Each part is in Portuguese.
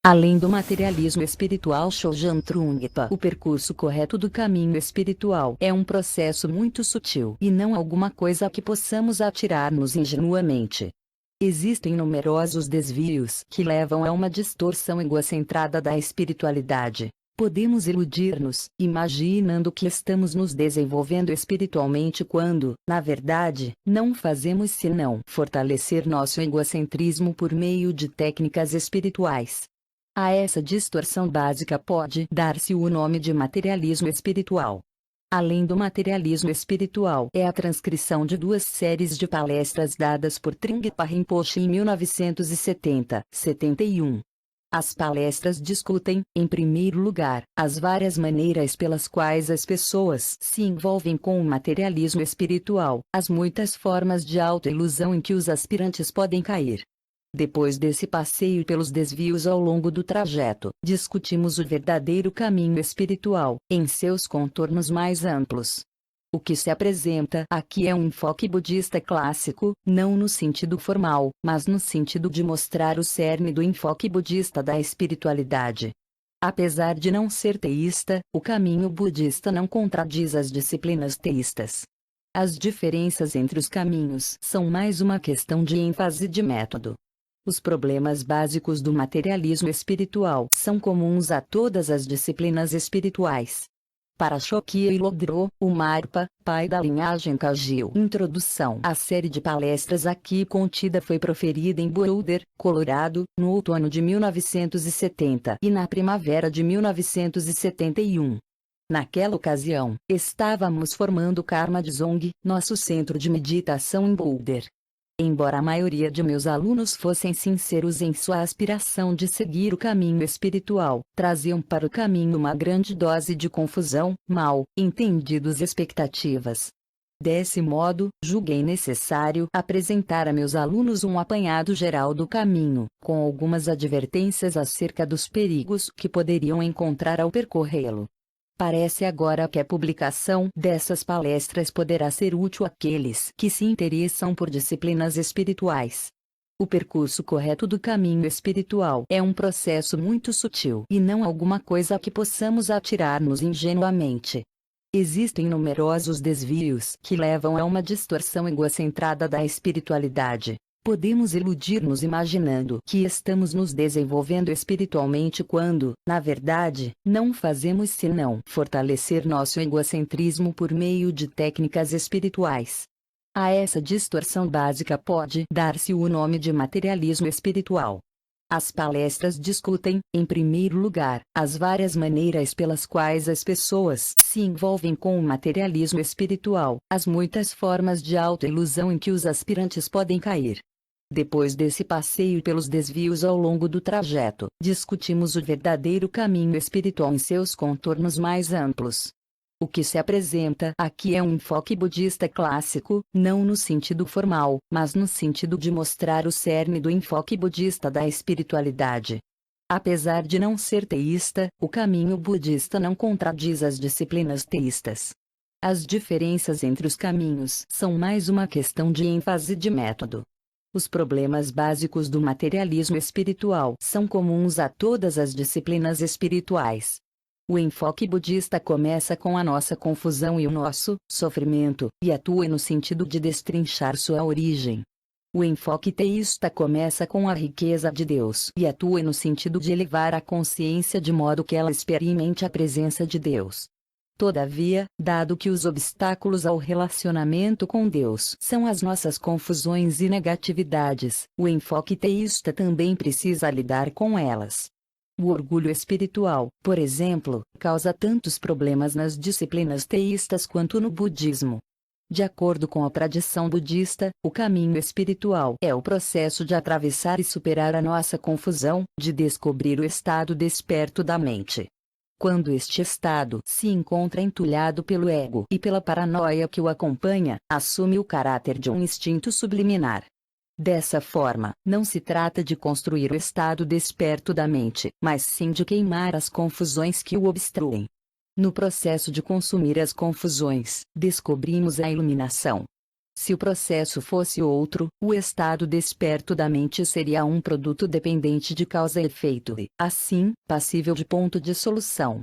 Além do materialismo espiritual Chogyam Trungpa, o percurso correto do caminho espiritual é um processo muito sutil e não alguma coisa que possamos atirar-nos ingenuamente. Existem numerosos desvios que levam a uma distorção egocentrada da espiritualidade. Podemos iludir-nos, imaginando que estamos nos desenvolvendo espiritualmente quando, na verdade, não fazemos senão fortalecer nosso egocentrismo por meio de técnicas espirituais. A essa distorção básica pode dar-se o nome de materialismo espiritual. Além do materialismo espiritual, é a transcrição de duas séries de palestras dadas por Trungpa Rinpoche em 1970-71. As palestras discutem, em primeiro lugar, as várias maneiras pelas quais as pessoas se envolvem com o materialismo espiritual, as muitas formas de autoilusão em que os aspirantes podem cair. Depois desse passeio pelos desvios ao longo do trajeto, discutimos o verdadeiro caminho espiritual, em seus contornos mais amplos. O que se apresenta aqui é um enfoque budista clássico, não no sentido formal, mas no sentido de mostrar o cerne do enfoque budista da espiritualidade. Apesar de não ser teísta, o caminho budista não contradiz as disciplinas teístas. As diferenças entre os caminhos são mais uma questão de ênfase e de método. Os problemas básicos do materialismo espiritual são comuns a todas as disciplinas espirituais. Para Chokya e Lodro, o Marpa, pai da linhagem Kagyu. Introdução. A série de palestras aqui contida foi proferida em Boulder, Colorado, no outono de 1970 e na primavera de 1971. Naquela ocasião, estávamos formando o Karma Dzong, nosso centro de meditação em Boulder. Embora a maioria de meus alunos fossem sinceros em sua aspiração de seguir o caminho espiritual, traziam para o caminho uma grande dose de confusão, mal entendidos expectativas. Desse modo, julguei necessário apresentar a meus alunos um apanhado geral do caminho, com algumas advertências acerca dos perigos que poderiam encontrar ao percorrê-lo. Parece agora que a publicação dessas palestras poderá ser útil àqueles que se interessam por disciplinas espirituais. O percurso correto do caminho espiritual é um processo muito sutil e não alguma coisa que possamos atirar-nos ingenuamente. Existem numerosos desvios que levam a uma distorção egocentrada da espiritualidade. Podemos iludir-nos imaginando que estamos nos desenvolvendo espiritualmente quando, na verdade, não fazemos senão fortalecer nosso egocentrismo por meio de técnicas espirituais. A essa distorção básica pode dar-se o nome de materialismo espiritual. As palestras discutem, em primeiro lugar, as várias maneiras pelas quais as pessoas se envolvem com o materialismo espiritual, as muitas formas de autoilusão em que os aspirantes podem cair. Depois desse passeio pelos desvios ao longo do trajeto, discutimos o verdadeiro caminho espiritual em seus contornos mais amplos. O que se apresenta aqui é um enfoque budista clássico, não no sentido formal, mas no sentido de mostrar o cerne do enfoque budista da espiritualidade. Apesar de não ser teísta, o caminho budista não contradiz as disciplinas teístas. As diferenças entre os caminhos são mais uma questão de ênfase e de método. Os problemas básicos do materialismo espiritual são comuns a todas as disciplinas espirituais. O enfoque budista começa com a nossa confusão e o nosso sofrimento, e atua no sentido de destrinchar sua origem. O enfoque teísta começa com a riqueza de Deus e atua no sentido de elevar a consciência de modo que ela experimente a presença de Deus. Todavia, dado que os obstáculos ao relacionamento com Deus são as nossas confusões e negatividades, o enfoque teísta também precisa lidar com elas. O orgulho espiritual, por exemplo, causa tantos problemas nas disciplinas teístas quanto no budismo. De acordo com a tradição budista, o caminho espiritual é o processo de atravessar e superar a nossa confusão, de descobrir o estado desperto da mente. Quando este estado se encontra entulhado pelo ego e pela paranoia que o acompanha, assume o caráter de um instinto subliminar. Dessa forma, não se trata de construir o estado desperto da mente, mas sim de queimar as confusões que o obstruem. No processo de consumir as confusões, descobrimos a iluminação. Se o processo fosse outro, o estado desperto da mente seria um produto dependente de causa e efeito e, assim, passível de ponto de solução.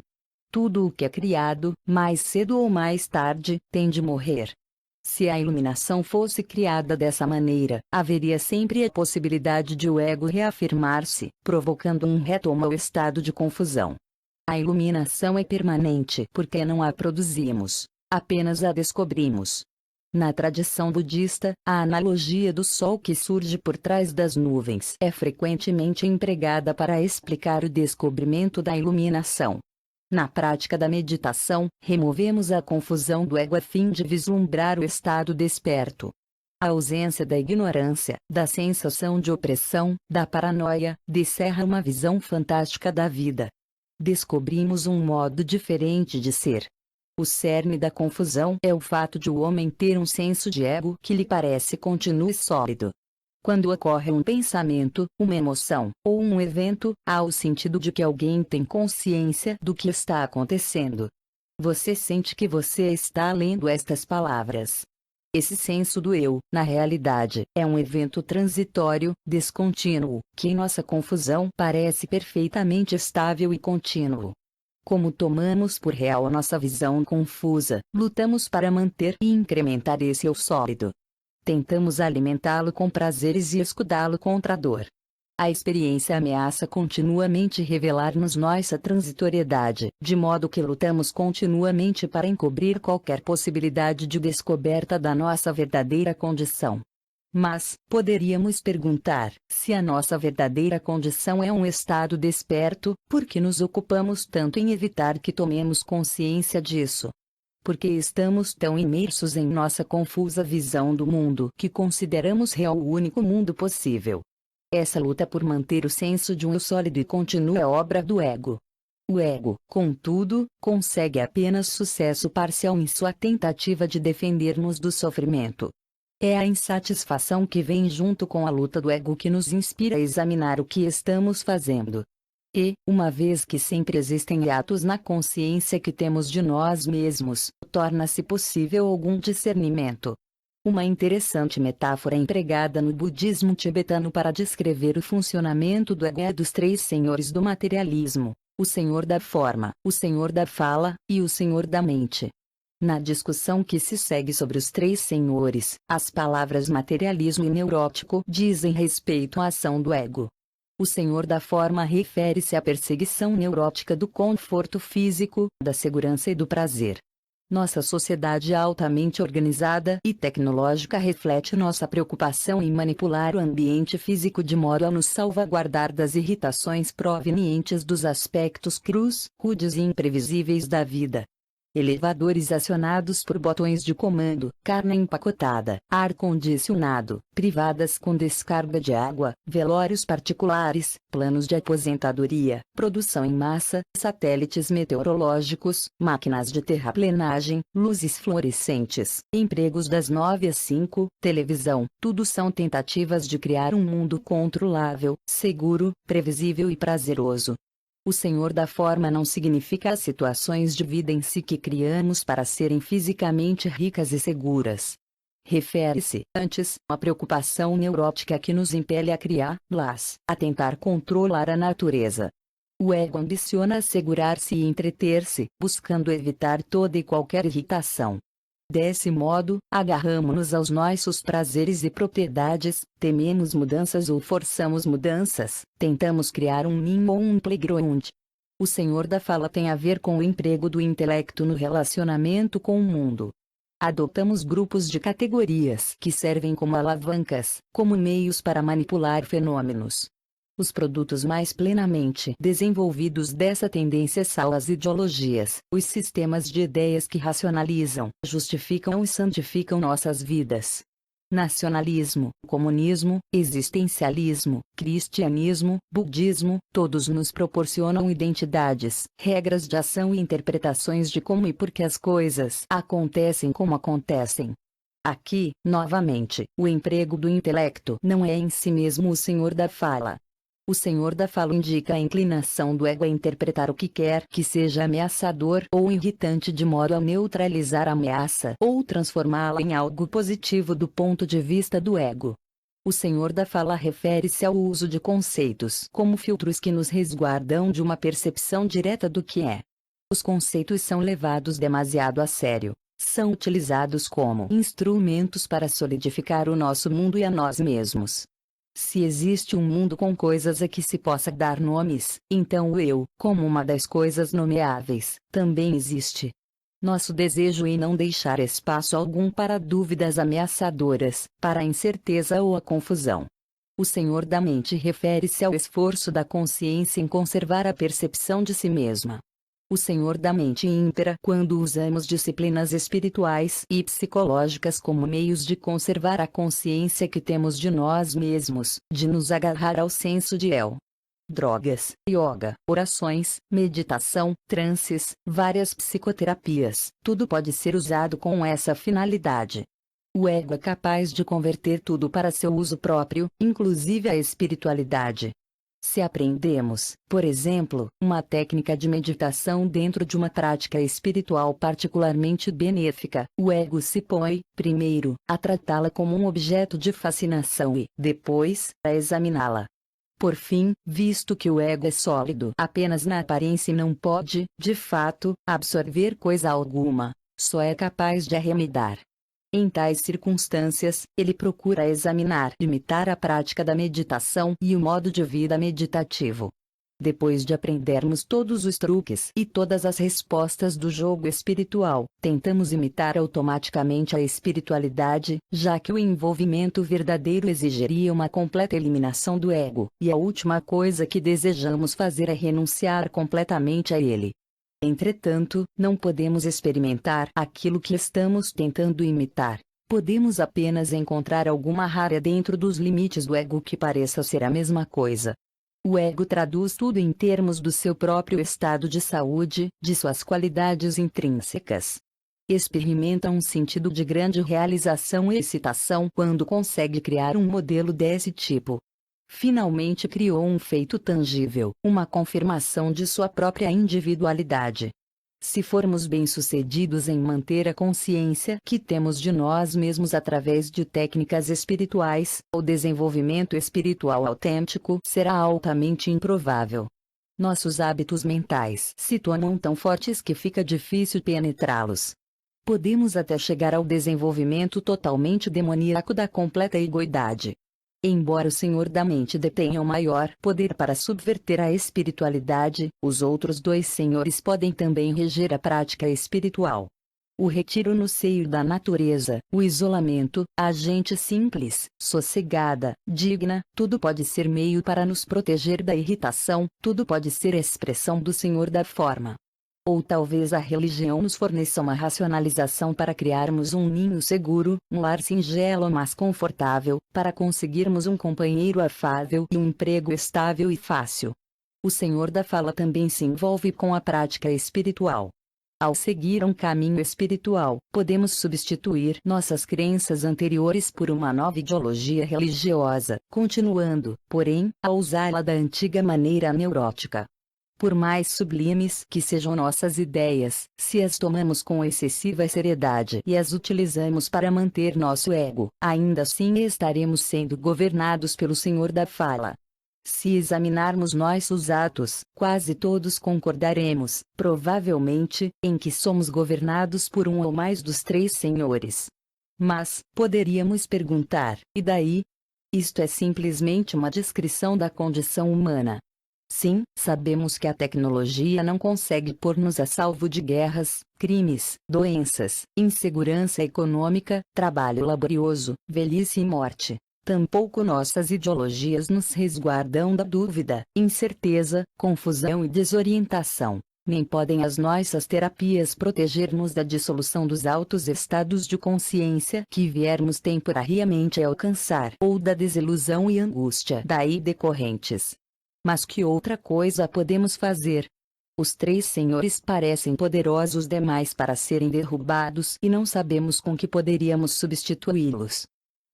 Tudo o que é criado, mais cedo ou mais tarde, tem de morrer. Se a iluminação fosse criada dessa maneira, haveria sempre a possibilidade de o ego reafirmar-se, provocando um retorno ao estado de confusão. A iluminação é permanente porque não a produzimos, apenas a descobrimos. Na tradição budista, a analogia do sol que surge por trás das nuvens é frequentemente empregada para explicar o descobrimento da iluminação. Na prática da meditação, removemos a confusão do ego a fim de vislumbrar o estado desperto. A ausência da ignorância, da sensação de opressão, da paranoia, descerra uma visão fantástica da vida. Descobrimos um modo diferente de ser. O cerne da confusão é o fato de o homem ter um senso de ego que lhe parece contínuo e sólido. Quando ocorre um pensamento, uma emoção, ou um evento, há o sentido de que alguém tem consciência do que está acontecendo. Você sente que você está lendo estas palavras. Esse senso do eu, na realidade, é um evento transitório, descontínuo, que em nossa confusão parece perfeitamente estável e contínuo. Como tomamos por real a nossa visão confusa, lutamos para manter e incrementar esse eu sólido. Tentamos alimentá-lo com prazeres e escudá-lo contra a dor. A experiência ameaça continuamente revelar-nos nossa transitoriedade, de modo que lutamos continuamente para encobrir qualquer possibilidade de descoberta da nossa verdadeira condição. Mas, poderíamos perguntar, se a nossa verdadeira condição é um estado desperto, por que nos ocupamos tanto em evitar que tomemos consciência disso? Por que estamos tão imersos em nossa confusa visão do mundo que consideramos real o único mundo possível? Essa luta por manter o senso de um eu sólido e contínuo é obra do ego. O ego, contudo, consegue apenas sucesso parcial em sua tentativa de defender-nos do sofrimento. É a insatisfação que vem junto com a luta do ego que nos inspira a examinar o que estamos fazendo. E, uma vez que sempre existem hiatos na consciência que temos de nós mesmos, torna-se possível algum discernimento. Uma interessante metáfora empregada no budismo tibetano para descrever o funcionamento do ego é dos três senhores do materialismo: o senhor da forma, o senhor da fala, e o senhor da mente. Na discussão que se segue sobre os três senhores, as palavras materialismo e neurótico dizem respeito à ação do ego. O senhor da forma refere-se à perseguição neurótica do conforto físico, da segurança e do prazer. Nossa sociedade altamente organizada e tecnológica reflete nossa preocupação em manipular o ambiente físico de modo a nos salvaguardar das irritações provenientes dos aspectos crus, rudes e imprevisíveis da vida. Elevadores acionados por botões de comando, carne empacotada, ar-condicionado, privadas com descarga de água, velórios particulares, planos de aposentadoria, produção em massa, satélites meteorológicos, máquinas de terraplenagem, luzes fluorescentes, empregos das 9 às 5, televisão, tudo são tentativas de criar um mundo controlável, seguro, previsível e prazeroso. O senhor da forma não significa as situações de vida em si que criamos para serem fisicamente ricas e seguras. Refere-se, antes, à preocupação neurótica que nos impele a criá-las, a tentar controlar a natureza. O ego ambiciona assegurar-se e entreter-se, buscando evitar toda e qualquer irritação. Desse modo, agarramo-nos aos nossos prazeres e propriedades, tememos mudanças ou forçamos mudanças, tentamos criar um ninho ou um playground. O senhor da fala tem a ver com o emprego do intelecto no relacionamento com o mundo. Adotamos grupos de categorias que servem como alavancas, como meios para manipular fenômenos. Os produtos mais plenamente desenvolvidos dessa tendência são as ideologias, os sistemas de ideias que racionalizam, justificam e santificam nossas vidas. Nacionalismo, comunismo, existencialismo, cristianismo, budismo, todos nos proporcionam identidades, regras de ação e interpretações de como e por que as coisas acontecem como acontecem. Aqui, novamente, o emprego do intelecto não é em si mesmo o senhor da fala. O Senhor da Fala indica a inclinação do ego a interpretar o que quer que seja ameaçador ou irritante de modo a neutralizar a ameaça ou transformá-la em algo positivo do ponto de vista do ego. O Senhor da Fala refere-se ao uso de conceitos como filtros que nos resguardam de uma percepção direta do que é. Os conceitos são levados demasiado a sério. São utilizados como instrumentos para solidificar o nosso mundo e a nós mesmos. Se existe um mundo com coisas a que se possa dar nomes, então o eu, como uma das coisas nomeáveis, também existe. Nosso desejo em não deixar espaço algum para dúvidas ameaçadoras, para a incerteza ou a confusão. O Senhor da Mente refere-se ao esforço da consciência em conservar a percepção de si mesma. O Senhor da Mente impera quando usamos disciplinas espirituais e psicológicas como meios de conservar a consciência que temos de nós mesmos, de nos agarrar ao senso de eu. Drogas, yoga, orações, meditação, transes, várias psicoterapias, tudo pode ser usado com essa finalidade. O ego é capaz de converter tudo para seu uso próprio, inclusive a espiritualidade. Se aprendemos, por exemplo, uma técnica de meditação dentro de uma prática espiritual particularmente benéfica, o ego se põe, primeiro, a tratá-la como um objeto de fascinação e, depois, a examiná-la. Por fim, visto que o ego é sólido apenas na aparência e não pode, de fato, absorver coisa alguma, só é capaz de arremedar. Em tais circunstâncias, ele procura examinar e imitar a prática da meditação e o modo de vida meditativo. Depois de aprendermos todos os truques e todas as respostas do jogo espiritual, tentamos imitar automaticamente a espiritualidade, já que o envolvimento verdadeiro exigiria uma completa eliminação do ego, e a última coisa que desejamos fazer é renunciar completamente a ele. Entretanto, não podemos experimentar aquilo que estamos tentando imitar. Podemos apenas encontrar alguma área dentro dos limites do ego que pareça ser a mesma coisa. O ego traduz tudo em termos do seu próprio estado de saúde, de suas qualidades intrínsecas. Experimenta um sentido de grande realização e excitação quando consegue criar um modelo desse tipo. Finalmente criou um feito tangível, uma confirmação de sua própria individualidade. Se formos bem-sucedidos em manter a consciência que temos de nós mesmos através de técnicas espirituais, o desenvolvimento espiritual autêntico será altamente improvável. Nossos hábitos mentais se tornam tão fortes que fica difícil penetrá-los. Podemos até chegar ao desenvolvimento totalmente demoníaco da completa egoidade. Embora o Senhor da Mente detenha o maior poder para subverter a espiritualidade, os outros dois senhores podem também reger a prática espiritual. O retiro no seio da natureza, o isolamento, a gente simples, sossegada, digna, tudo pode ser meio para nos proteger da irritação, tudo pode ser expressão do Senhor da Forma. Ou talvez a religião nos forneça uma racionalização para criarmos um ninho seguro, um lar singelo mas confortável, para conseguirmos um companheiro afável e um emprego estável e fácil. O Senhor da Fala também se envolve com a prática espiritual. Ao seguir um caminho espiritual, podemos substituir nossas crenças anteriores por uma nova ideologia religiosa, continuando, porém, a usá-la da antiga maneira neurótica. Por mais sublimes que sejam nossas ideias, se as tomamos com excessiva seriedade e as utilizamos para manter nosso ego, ainda assim estaremos sendo governados pelo Senhor da Fala. Se examinarmos nossos atos, quase todos concordaremos, provavelmente, em que somos governados por um ou mais dos três senhores. Mas, poderíamos perguntar, e daí? Isto é simplesmente uma descrição da condição humana. Sim, sabemos que a tecnologia não consegue pôr-nos a salvo de guerras, crimes, doenças, insegurança econômica, trabalho laborioso, velhice e morte. Tampouco nossas ideologias nos resguardam da dúvida, incerteza, confusão e desorientação. Nem podem as nossas terapias proteger-nos da dissolução dos altos estados de consciência que viermos temporariamente a alcançar, ou da desilusão e angústia daí decorrentes. Mas que outra coisa podemos fazer? Os três senhores parecem poderosos demais para serem derrubados e não sabemos com que poderíamos substituí-los.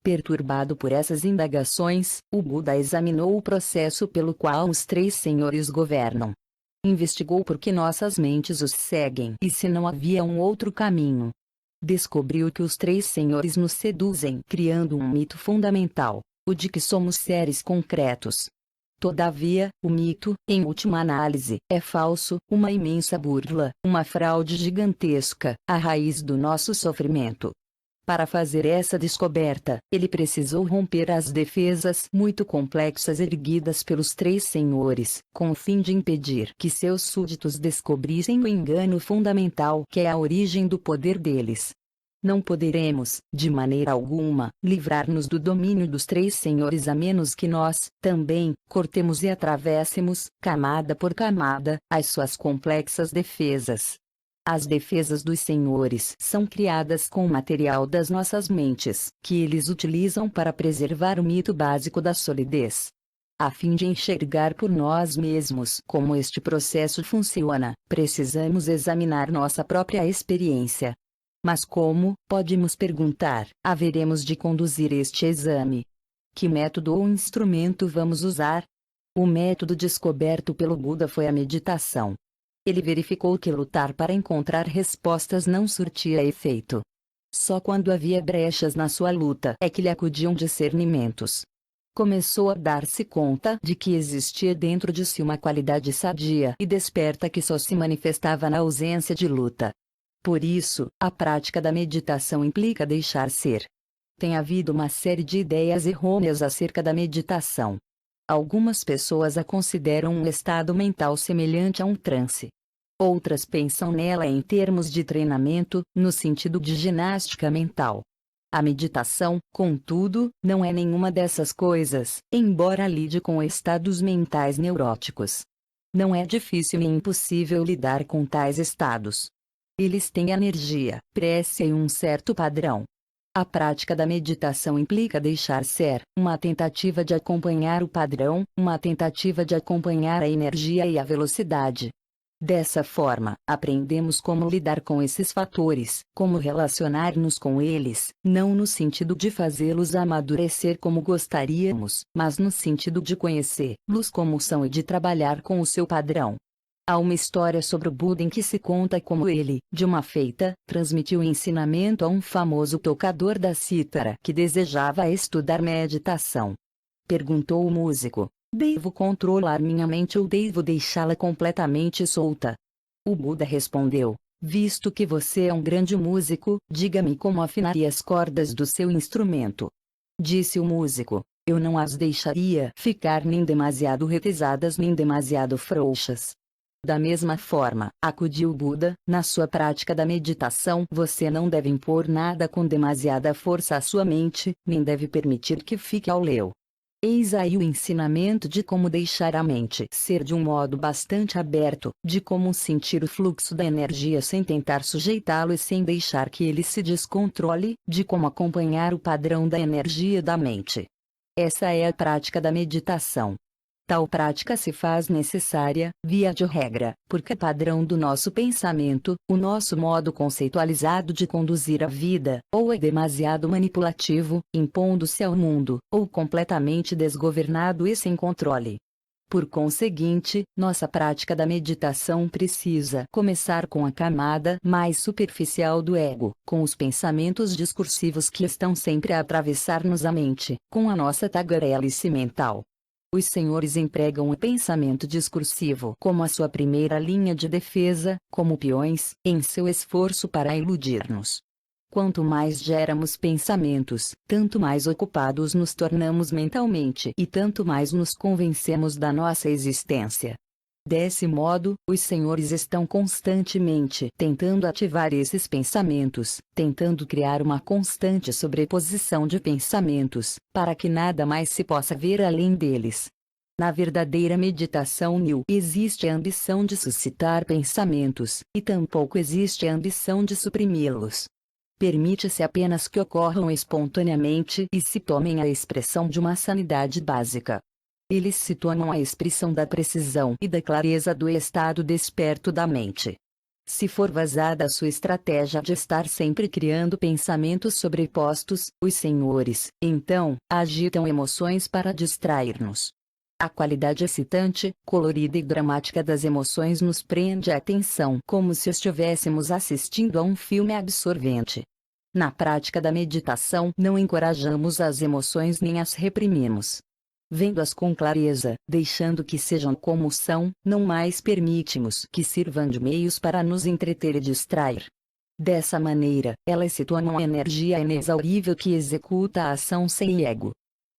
Perturbado por essas indagações, o Buda examinou o processo pelo qual os três senhores governam. Investigou por que nossas mentes os seguem e se não havia um outro caminho. Descobriu que os três senhores nos seduzem, criando um mito fundamental, o de que somos seres concretos. Todavia, o mito, em última análise, é falso, uma imensa burla, uma fraude gigantesca, a raiz do nosso sofrimento. Para fazer essa descoberta, ele precisou romper as defesas muito complexas erguidas pelos três senhores, com o fim de impedir que seus súditos descobrissem o engano fundamental que é a origem do poder deles. Não poderemos, de maneira alguma, livrar-nos do domínio dos três senhores a menos que nós, também, cortemos e atravessemos, camada por camada, as suas complexas defesas. As defesas dos senhores são criadas com o material das nossas mentes, que eles utilizam para preservar o mito básico da solidez. A fim de enxergar por nós mesmos como este processo funciona, precisamos examinar nossa própria experiência. Mas como, podemos perguntar, haveremos de conduzir este exame? Que método ou instrumento vamos usar? O método descoberto pelo Buda foi a meditação. Ele verificou que lutar para encontrar respostas não surtia efeito. Só quando havia brechas na sua luta é que lhe acudiam discernimentos. Começou a dar-se conta de que existia dentro de si uma qualidade sadia e desperta que só se manifestava na ausência de luta. Por isso, a prática da meditação implica deixar ser. Tem havido uma série de ideias errôneas acerca da meditação. Algumas pessoas a consideram um estado mental semelhante a um transe. Outras pensam nela em termos de treinamento, no sentido de ginástica mental. A meditação, contudo, não é nenhuma dessas coisas, embora lide com estados mentais neuróticos. Não é difícil nem impossível lidar com tais estados. Eles têm energia, prece e um certo padrão. A prática da meditação implica deixar ser, uma tentativa de acompanhar o padrão, uma tentativa de acompanhar a energia e a velocidade. Dessa forma, aprendemos como lidar com esses fatores, como relacionar-nos com eles, não no sentido de fazê-los amadurecer como gostaríamos, mas no sentido de conhecê-los como são e de trabalhar com o seu padrão. Há uma história sobre o Buda em que se conta como ele, de uma feita, transmitiu o ensinamento a um famoso tocador da cítara que desejava estudar meditação. Perguntou o músico: devo controlar minha mente ou devo deixá-la completamente solta? O Buda respondeu: visto que você é um grande músico, diga-me como afinaria as cordas do seu instrumento. Disse o músico: eu não as deixaria ficar nem demasiado retesadas nem demasiado frouxas. Da mesma forma, acudiu o Buda, na sua prática da meditação você não deve impor nada com demasiada força à sua mente, nem deve permitir que fique ao léu. Eis aí o ensinamento de como deixar a mente ser de um modo bastante aberto, de como sentir o fluxo da energia sem tentar sujeitá-lo e sem deixar que ele se descontrole, de como acompanhar o padrão da energia da mente. Essa é a prática da meditação. Tal prática se faz necessária, via de regra, porque é padrão do nosso pensamento, o nosso modo conceitualizado de conduzir a vida, ou é demasiado manipulativo, impondo-se ao mundo, ou completamente desgovernado e sem controle. Por conseguinte, nossa prática da meditação precisa começar com a camada mais superficial do ego, com os pensamentos discursivos que estão sempre a atravessar-nos a mente, com a nossa tagarelice mental. Os senhores empregam o pensamento discursivo como a sua primeira linha de defesa, como peões, em seu esforço para iludir-nos. Quanto mais geramos pensamentos, tanto mais ocupados nos tornamos mentalmente e tanto mais nos convencemos da nossa existência. Desse modo, os senhores estão constantemente tentando ativar esses pensamentos, tentando criar uma constante sobreposição de pensamentos, para que nada mais se possa ver além deles. Na verdadeira meditação não existe a ambição de suscitar pensamentos, e tampouco existe a ambição de suprimi-los. Permite-se apenas que ocorram espontaneamente e se tomem a expressão de uma sanidade básica. Eles se tornam a expressão da precisão e da clareza do estado desperto da mente. Se for vazada a sua estratégia de estar sempre criando pensamentos sobrepostos, os senhores, então, agitam emoções para distrair-nos. A qualidade excitante, colorida e dramática das emoções nos prende a atenção como se estivéssemos assistindo a um filme absorvente. Na prática da meditação, não encorajamos as emoções nem as reprimimos. Vendo-as com clareza, deixando que sejam como são, não mais permitimos que sirvam de meios para nos entreter e distrair. Dessa maneira, elas se tornam uma energia inexaurível que executa a ação sem ego.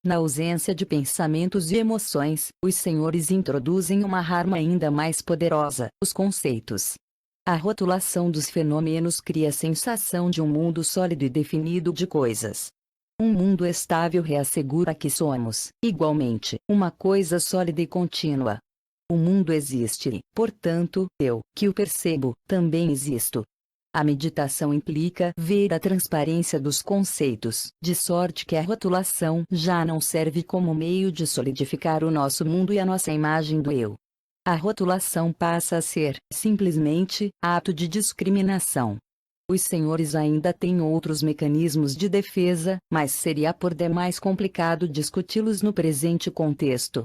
Na ausência de pensamentos e emoções, os senhores introduzem uma arma ainda mais poderosa, os conceitos. A rotulação dos fenômenos cria a sensação de um mundo sólido e definido de coisas. Um mundo estável reassegura que somos, igualmente, uma coisa sólida e contínua. O mundo existe, portanto, eu, que o percebo, também existo. A meditação implica ver a transparência dos conceitos, de sorte que a rotulação já não serve como meio de solidificar o nosso mundo e a nossa imagem do eu. A rotulação passa a ser, simplesmente, ato de discriminação. Os senhores ainda têm outros mecanismos de defesa, mas seria por demais complicado discuti-los no presente contexto.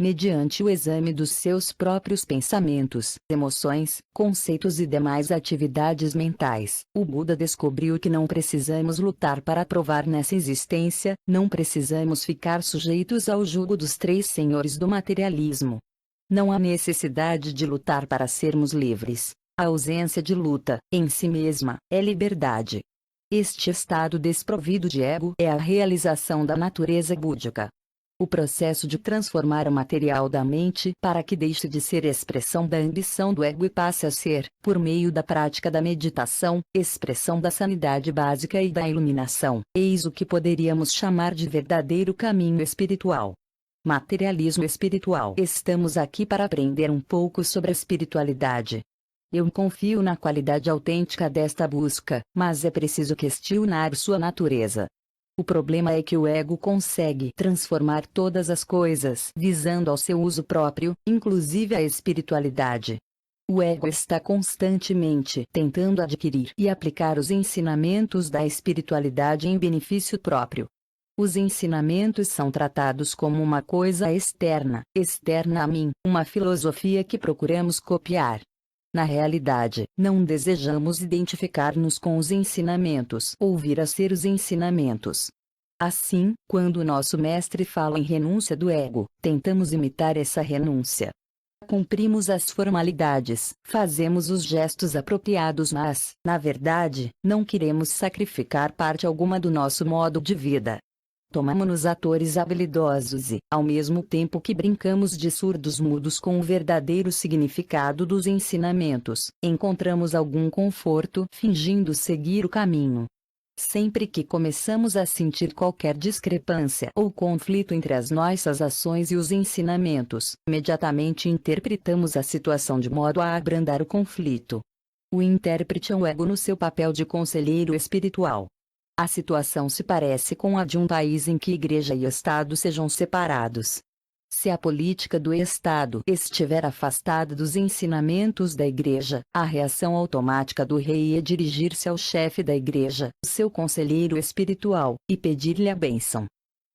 Mediante o exame dos seus próprios pensamentos, emoções, conceitos e demais atividades mentais, o Buda descobriu que não precisamos lutar para provar nessa existência, não precisamos ficar sujeitos ao jugo dos três senhores do materialismo. Não há necessidade de lutar para sermos livres. A ausência de luta, em si mesma, é liberdade. Este estado desprovido de ego é a realização da natureza búdica. O processo de transformar o material da mente para que deixe de ser expressão da ambição do ego e passe a ser, por meio da prática da meditação, expressão da sanidade básica e da iluminação, eis o que poderíamos chamar de verdadeiro caminho espiritual. Materialismo espiritual. Estamos aqui para aprender um pouco sobre a espiritualidade. Eu confio na qualidade autêntica desta busca, mas é preciso questionar sua natureza. O problema é que o ego consegue transformar todas as coisas visando ao seu uso próprio, inclusive a espiritualidade. O ego está constantemente tentando adquirir e aplicar os ensinamentos da espiritualidade em benefício próprio. Os ensinamentos são tratados como uma coisa externa a mim, uma filosofia que procuramos copiar. Na realidade, não desejamos identificar-nos com os ensinamentos ou vir a ser os ensinamentos. Assim, quando o nosso mestre fala em renúncia do ego, tentamos imitar essa renúncia. Cumprimos as formalidades, fazemos os gestos apropriados, mas, na verdade, não queremos sacrificar parte alguma do nosso modo de vida. Tomamo-nos atores habilidosos e, ao mesmo tempo que brincamos de surdos mudos com o verdadeiro significado dos ensinamentos, encontramos algum conforto fingindo seguir o caminho. Sempre que começamos a sentir qualquer discrepância ou conflito entre as nossas ações e os ensinamentos, imediatamente interpretamos a situação de modo a abrandar o conflito. O intérprete é o ego no seu papel de conselheiro espiritual. A situação se parece com a de um país em que Igreja e Estado sejam separados. Se a política do Estado estiver afastada dos ensinamentos da Igreja, a reação automática do rei é dirigir-se ao chefe da Igreja, seu conselheiro espiritual, e pedir-lhe a bênção.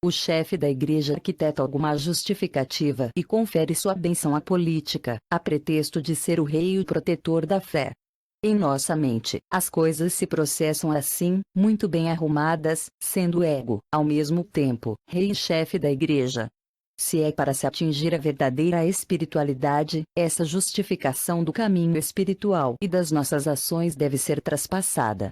O chefe da Igreja arquiteta alguma justificativa e confere sua bênção à política, a pretexto de ser o rei e o protetor da fé. Em nossa mente, as coisas se processam assim, muito bem arrumadas, sendo o ego, ao mesmo tempo, rei e chefe da Igreja. Se é para se atingir a verdadeira espiritualidade, essa justificação do caminho espiritual e das nossas ações deve ser traspassada.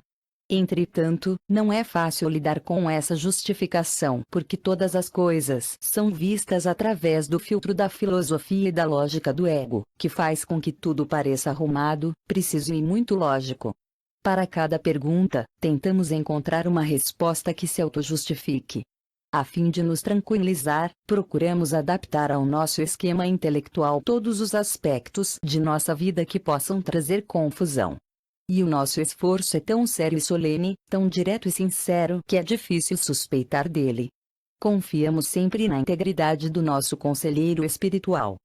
Entretanto, não é fácil lidar com essa justificação porque todas as coisas são vistas através do filtro da filosofia e da lógica do ego, que faz com que tudo pareça arrumado, preciso e muito lógico. Para cada pergunta, tentamos encontrar uma resposta que se autojustifique. A fim de nos tranquilizar, procuramos adaptar ao nosso esquema intelectual todos os aspectos de nossa vida que possam trazer confusão. E o nosso esforço é tão sério e solene, tão direto e sincero que é difícil suspeitar dele. Confiamos sempre na integridade do nosso conselheiro espiritual.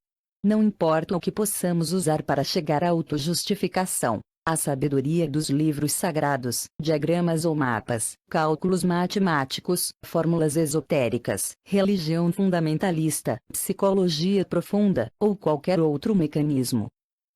Não importa o que possamos usar para chegar à autojustificação. A sabedoria dos livros sagrados, diagramas ou mapas, cálculos matemáticos, fórmulas esotéricas, religião fundamentalista, psicologia profunda, ou qualquer outro mecanismo.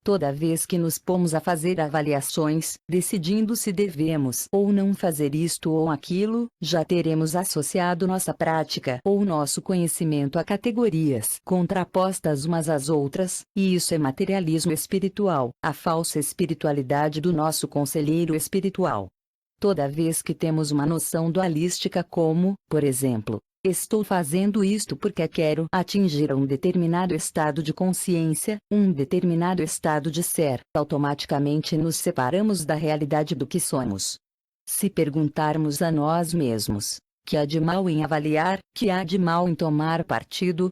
Toda vez que nos pomos a fazer avaliações, decidindo se devemos ou não fazer isto ou aquilo, já teremos associado nossa prática ou nosso conhecimento a categorias contrapostas umas às outras, e isso é materialismo espiritual, a falsa espiritualidade do nosso conselheiro espiritual. Toda vez que temos uma noção dualística como, por exemplo, estou fazendo isto porque quero atingir um determinado estado de consciência, um determinado estado de ser. Automaticamente nos separamos da realidade do que somos. Se perguntarmos a nós mesmos, que há de mal em avaliar, que há de mal em tomar partido?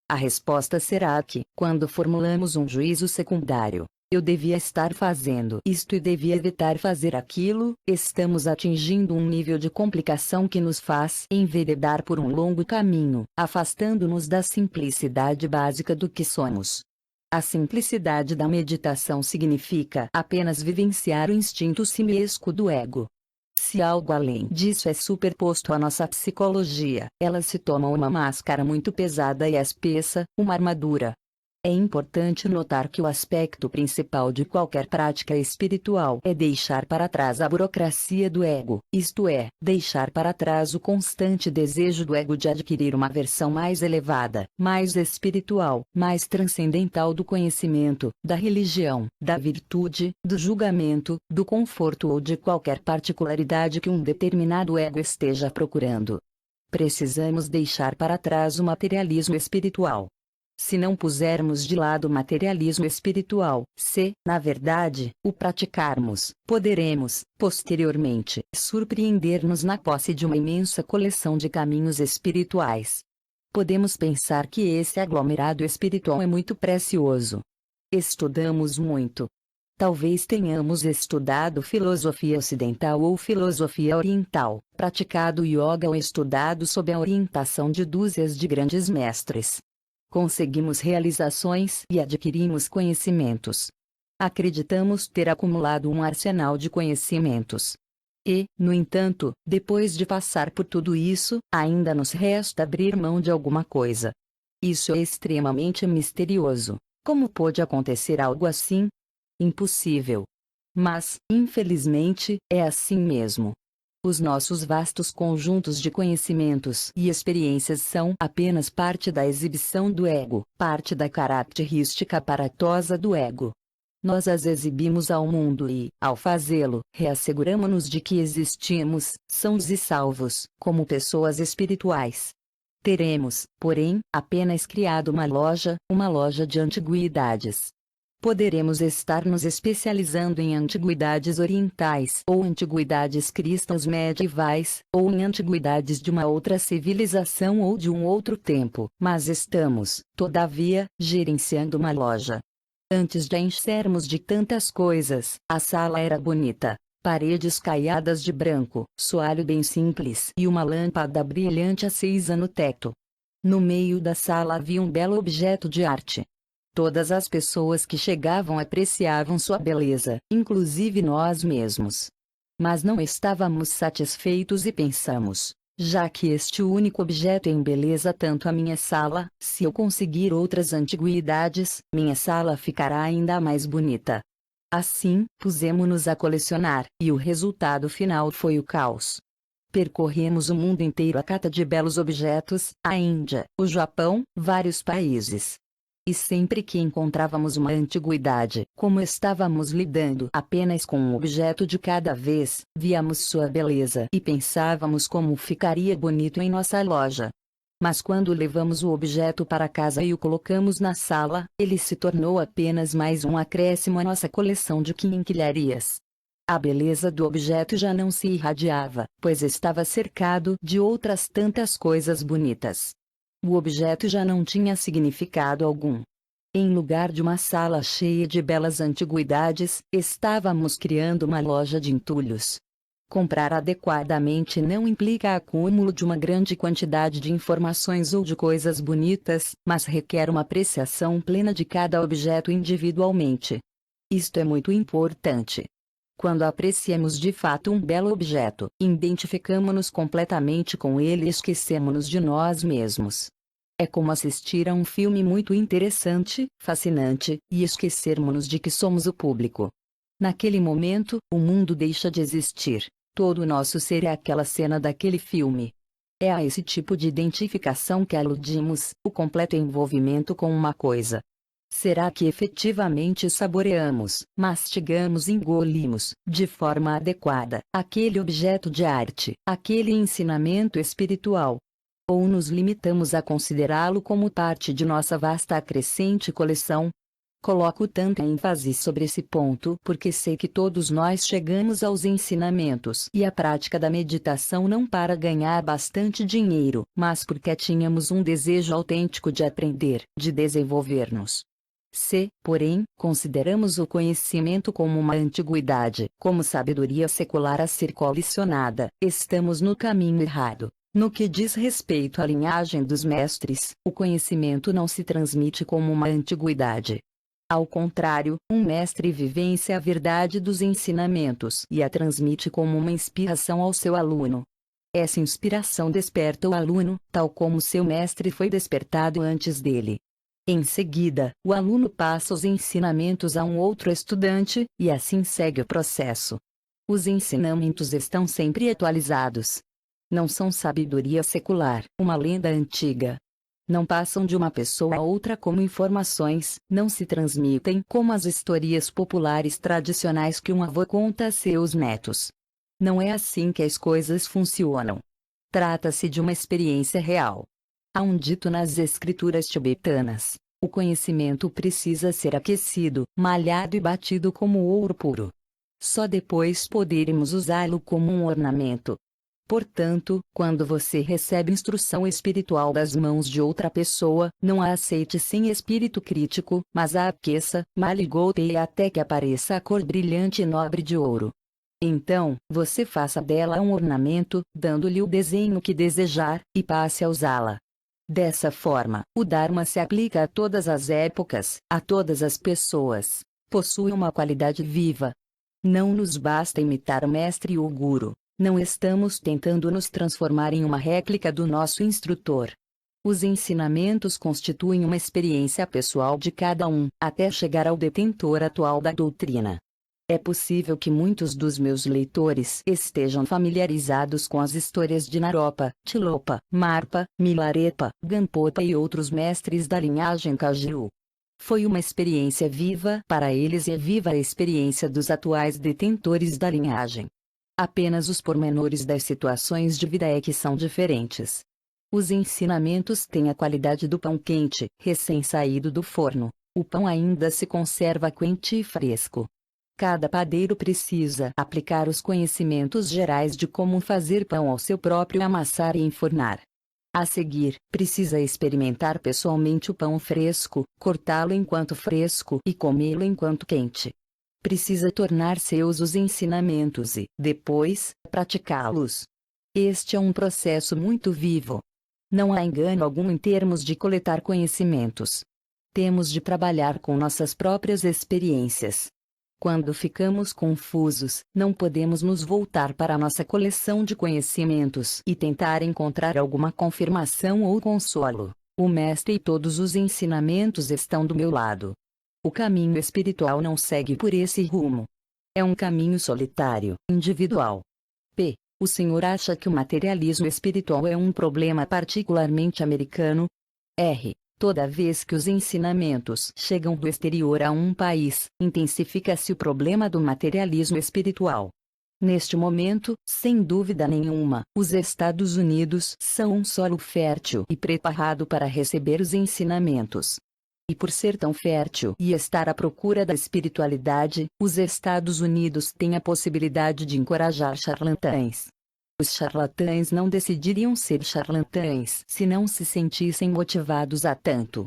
A resposta será que, quando formulamos um juízo secundário, eu devia estar fazendo isto e devia evitar fazer aquilo, estamos atingindo um nível de complicação que nos faz enveredar por um longo caminho, afastando-nos da simplicidade básica do que somos. A simplicidade da meditação significa apenas vivenciar o instinto simiesco do ego. Se algo além disso é superposto à nossa psicologia, ela se toma uma máscara muito pesada e espessa, uma armadura. É importante notar que o aspecto principal de qualquer prática espiritual é deixar para trás a burocracia do ego, isto é, deixar para trás o constante desejo do ego de adquirir uma versão mais elevada, mais espiritual, mais transcendental do conhecimento, da religião, da virtude, do julgamento, do conforto ou de qualquer particularidade que um determinado ego esteja procurando. Precisamos deixar para trás o materialismo espiritual. Se não pusermos de lado o materialismo espiritual, se, na verdade, o praticarmos, poderemos, posteriormente, surpreender-nos na posse de uma imensa coleção de caminhos espirituais. Podemos pensar que esse aglomerado espiritual é muito precioso. Estudamos muito. Talvez tenhamos estudado filosofia ocidental ou filosofia oriental, praticado yoga ou estudado sob a orientação de dúzias de grandes mestres. Conseguimos realizações e adquirimos conhecimentos. Acreditamos ter acumulado um arsenal de conhecimentos. E, no entanto, depois de passar por tudo isso, ainda nos resta abrir mão de alguma coisa. Isso é extremamente misterioso. Como pôde acontecer algo assim? Impossível. Mas, infelizmente, é assim mesmo. Os nossos vastos conjuntos de conhecimentos e experiências são apenas parte da exibição do ego, parte da característica aparatosa do ego. Nós as exibimos ao mundo e, ao fazê-lo, reasseguramo-nos de que existimos, sãos e salvos, como pessoas espirituais. Teremos, porém, apenas criado uma loja de antiguidades. Poderemos estar nos especializando em antiguidades orientais ou antiguidades cristãs medievais, ou em antiguidades de uma outra civilização ou de um outro tempo, mas estamos, todavia, gerenciando uma loja. Antes de a enchermos de tantas coisas, a sala era bonita. Paredes caiadas de branco, soalho bem simples e uma lâmpada brilhante acesa no teto. No meio da sala havia um belo objeto de arte. Todas as pessoas que chegavam apreciavam sua beleza, inclusive nós mesmos. Mas não estávamos satisfeitos e pensamos, já que este único objeto embeleza tanto a minha sala, se eu conseguir outras antiguidades, minha sala ficará ainda mais bonita. Assim, pusemo-nos a colecionar, e o resultado final foi o caos. Percorremos o mundo inteiro à cata de belos objetos, a Índia, o Japão, vários países. E sempre que encontrávamos uma antiguidade, como estávamos lidando apenas com um objeto de cada vez, víamos sua beleza e pensávamos como ficaria bonito em nossa loja. Mas quando levamos o objeto para casa e o colocamos na sala, ele se tornou apenas mais um acréscimo à nossa coleção de quinquilharias. A beleza do objeto já não se irradiava, pois estava cercado de outras tantas coisas bonitas. O objeto já não tinha significado algum. Em lugar de uma sala cheia de belas antiguidades, estávamos criando uma loja de entulhos. Comprar adequadamente não implica acúmulo de uma grande quantidade de informações ou de coisas bonitas, mas requer uma apreciação plena de cada objeto individualmente. Isto é muito importante. Quando apreciamos de fato um belo objeto, identificamos-nos completamente com ele e esquecemos-nos de nós mesmos. É como assistir a um filme muito interessante, fascinante, e esquecermos-nos de que somos o público. Naquele momento, o mundo deixa de existir. Todo o nosso ser é aquela cena daquele filme. É a esse tipo de identificação que aludimos, o completo envolvimento com uma coisa. Será que efetivamente saboreamos, mastigamos e engolimos, de forma adequada, aquele objeto de arte, aquele ensinamento espiritual? Ou nos limitamos a considerá-lo como parte de nossa vasta crescente coleção? Coloco tanta ênfase sobre esse ponto porque sei que todos nós chegamos aos ensinamentos e à prática da meditação não para ganhar bastante dinheiro, mas porque tínhamos um desejo autêntico de aprender, de desenvolver-nos. Se, porém, consideramos o conhecimento como uma antiguidade, como sabedoria secular a ser colecionada, estamos no caminho errado. No que diz respeito à linhagem dos mestres, o conhecimento não se transmite como uma antiguidade. Ao contrário, um mestre vivencia a verdade dos ensinamentos e a transmite como uma inspiração ao seu aluno. Essa inspiração desperta o aluno, tal como seu mestre foi despertado antes dele. Em seguida, o aluno passa os ensinamentos a um outro estudante, e assim segue o processo. Os ensinamentos estão sempre atualizados. Não são sabedoria secular, uma lenda antiga. Não passam de uma pessoa a outra como informações, não se transmitem como as histórias populares tradicionais que um avô conta a seus netos. Não é assim que as coisas funcionam. Trata-se de uma experiência real. Há um dito nas escrituras tibetanas: o conhecimento precisa ser aquecido, malhado e batido como ouro puro. Só depois poderemos usá-lo como um ornamento. Portanto, quando você recebe instrução espiritual das mãos de outra pessoa, não a aceite sem espírito crítico, mas a aqueça, malhe e golpeie até que apareça a cor brilhante e nobre de ouro. Então, você faça dela um ornamento, dando-lhe o desenho que desejar, e passe a usá-la. Dessa forma, o Dharma se aplica a todas as épocas, a todas as pessoas. Possui uma qualidade viva. Não nos basta imitar o mestre ou o guru. Não estamos tentando nos transformar em uma réplica do nosso instrutor. Os ensinamentos constituem uma experiência pessoal de cada um, até chegar ao detentor atual da doutrina. É possível que muitos dos meus leitores estejam familiarizados com as histórias de Naropa, Tilopa, Marpa, Milarepa, Gampopa e outros mestres da linhagem Kagyu. Foi uma experiência viva para eles e é viva a experiência dos atuais detentores da linhagem. Apenas os pormenores das situações de vida é que são diferentes. Os ensinamentos têm a qualidade do pão quente, recém-saído do forno. O pão ainda se conserva quente e fresco. Cada padeiro precisa aplicar os conhecimentos gerais de como fazer pão ao seu próprio amassar e enfornar. A seguir, precisa experimentar pessoalmente o pão fresco, cortá-lo enquanto fresco e comê-lo enquanto quente. Precisa tornar seus os ensinamentos e, depois, praticá-los. Este é um processo muito vivo. Não há engano algum em termos de coletar conhecimentos. Temos de trabalhar com nossas próprias experiências. Quando ficamos confusos, não podemos nos voltar para a nossa coleção de conhecimentos e tentar encontrar alguma confirmação ou consolo. O mestre e todos os ensinamentos estão do meu lado. O caminho espiritual não segue por esse rumo. É um caminho solitário, individual. P. O senhor acha que o materialismo espiritual é um problema particularmente americano? R. Toda vez que os ensinamentos chegam do exterior a um país, intensifica-se o problema do materialismo espiritual. Neste momento, sem dúvida nenhuma, os Estados Unidos são um solo fértil e preparado para receber os ensinamentos. E por ser tão fértil e estar à procura da espiritualidade, os Estados Unidos têm a possibilidade de encorajar charlatães. Os charlatães não decidiriam ser charlatães se não se sentissem motivados a tanto.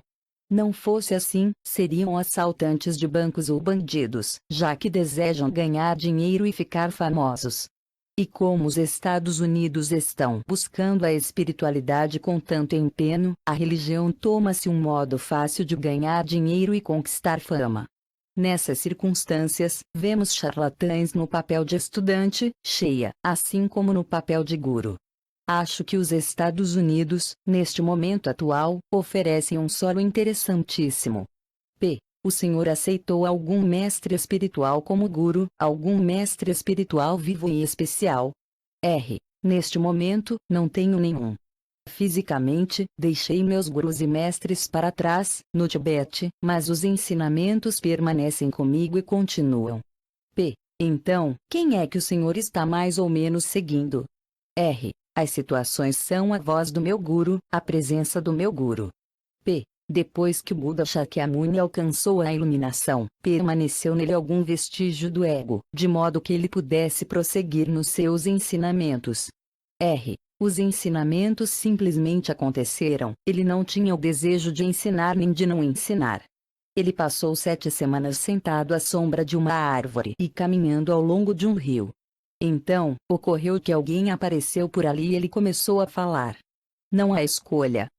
Não fosse assim, seriam assaltantes de bancos ou bandidos, já que desejam ganhar dinheiro e ficar famosos. E como os Estados Unidos estão buscando a espiritualidade com tanto empenho, a religião toma-se um modo fácil de ganhar dinheiro e conquistar fama. Nessas circunstâncias, vemos charlatães no papel de estudante, cheia, assim como no papel de guru. Acho que os Estados Unidos, neste momento atual, oferecem um solo interessantíssimo. P. O senhor aceitou algum mestre espiritual como guru, algum mestre espiritual vivo e especial? R. Neste momento, não tenho nenhum. Fisicamente, deixei meus gurus e mestres para trás, no Tibete, mas os ensinamentos permanecem comigo e continuam. P. Então, quem é que o senhor está mais ou menos seguindo? R. As situações são a voz do meu guru, a presença do meu guru. P. Depois que o Buda Shakyamuni alcançou a iluminação, permaneceu nele algum vestígio do ego, de modo que ele pudesse prosseguir nos seus ensinamentos. R. Os ensinamentos simplesmente aconteceram, ele não tinha o desejo de ensinar nem de não ensinar. Ele passou 7 semanas sentado à sombra de uma árvore e caminhando ao longo de um rio. Então, ocorreu que alguém apareceu por ali e ele começou a falar. Não há escolha.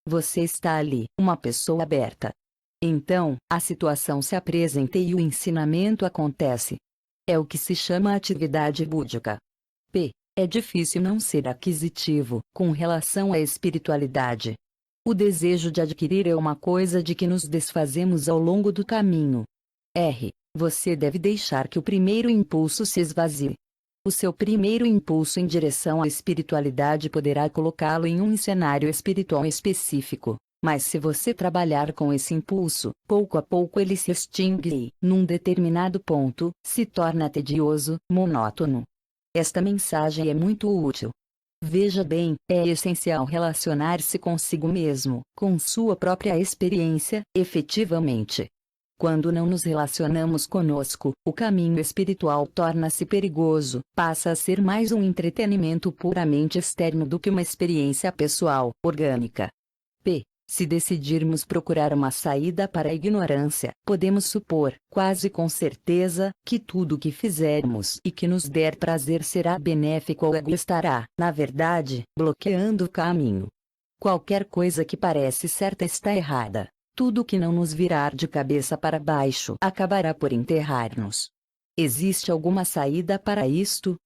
Você está ali, uma pessoa aberta. Então, a situação se apresenta e o ensinamento acontece. É o que se chama atividade búdica. P. É difícil não ser aquisitivo, com relação à espiritualidade. O desejo de adquirir é uma coisa de que nos desfazemos ao longo do caminho. R. Você deve deixar que o primeiro impulso se esvazie. O seu primeiro impulso em direção à espiritualidade poderá colocá-lo em um cenário espiritual específico, mas se você trabalhar com esse impulso, pouco a pouco ele se extingue e, num determinado ponto, se torna tedioso, monótono. Esta mensagem é muito útil. Veja bem, é essencial relacionar-se consigo mesmo, com sua própria experiência, efetivamente. Quando não nos relacionamos conosco, o caminho espiritual torna-se perigoso, passa a ser mais um entretenimento puramente externo do que uma experiência pessoal, orgânica. P. Se decidirmos procurar uma saída para a ignorância, podemos supor, quase com certeza, que tudo o que fizermos e que nos der prazer será benéfico ao ego e estará, na verdade, bloqueando o caminho. Qualquer coisa que parece certa está errada. Tudo que não nos virar de cabeça para baixo acabará por enterrar-nos. Existe alguma saída para isto?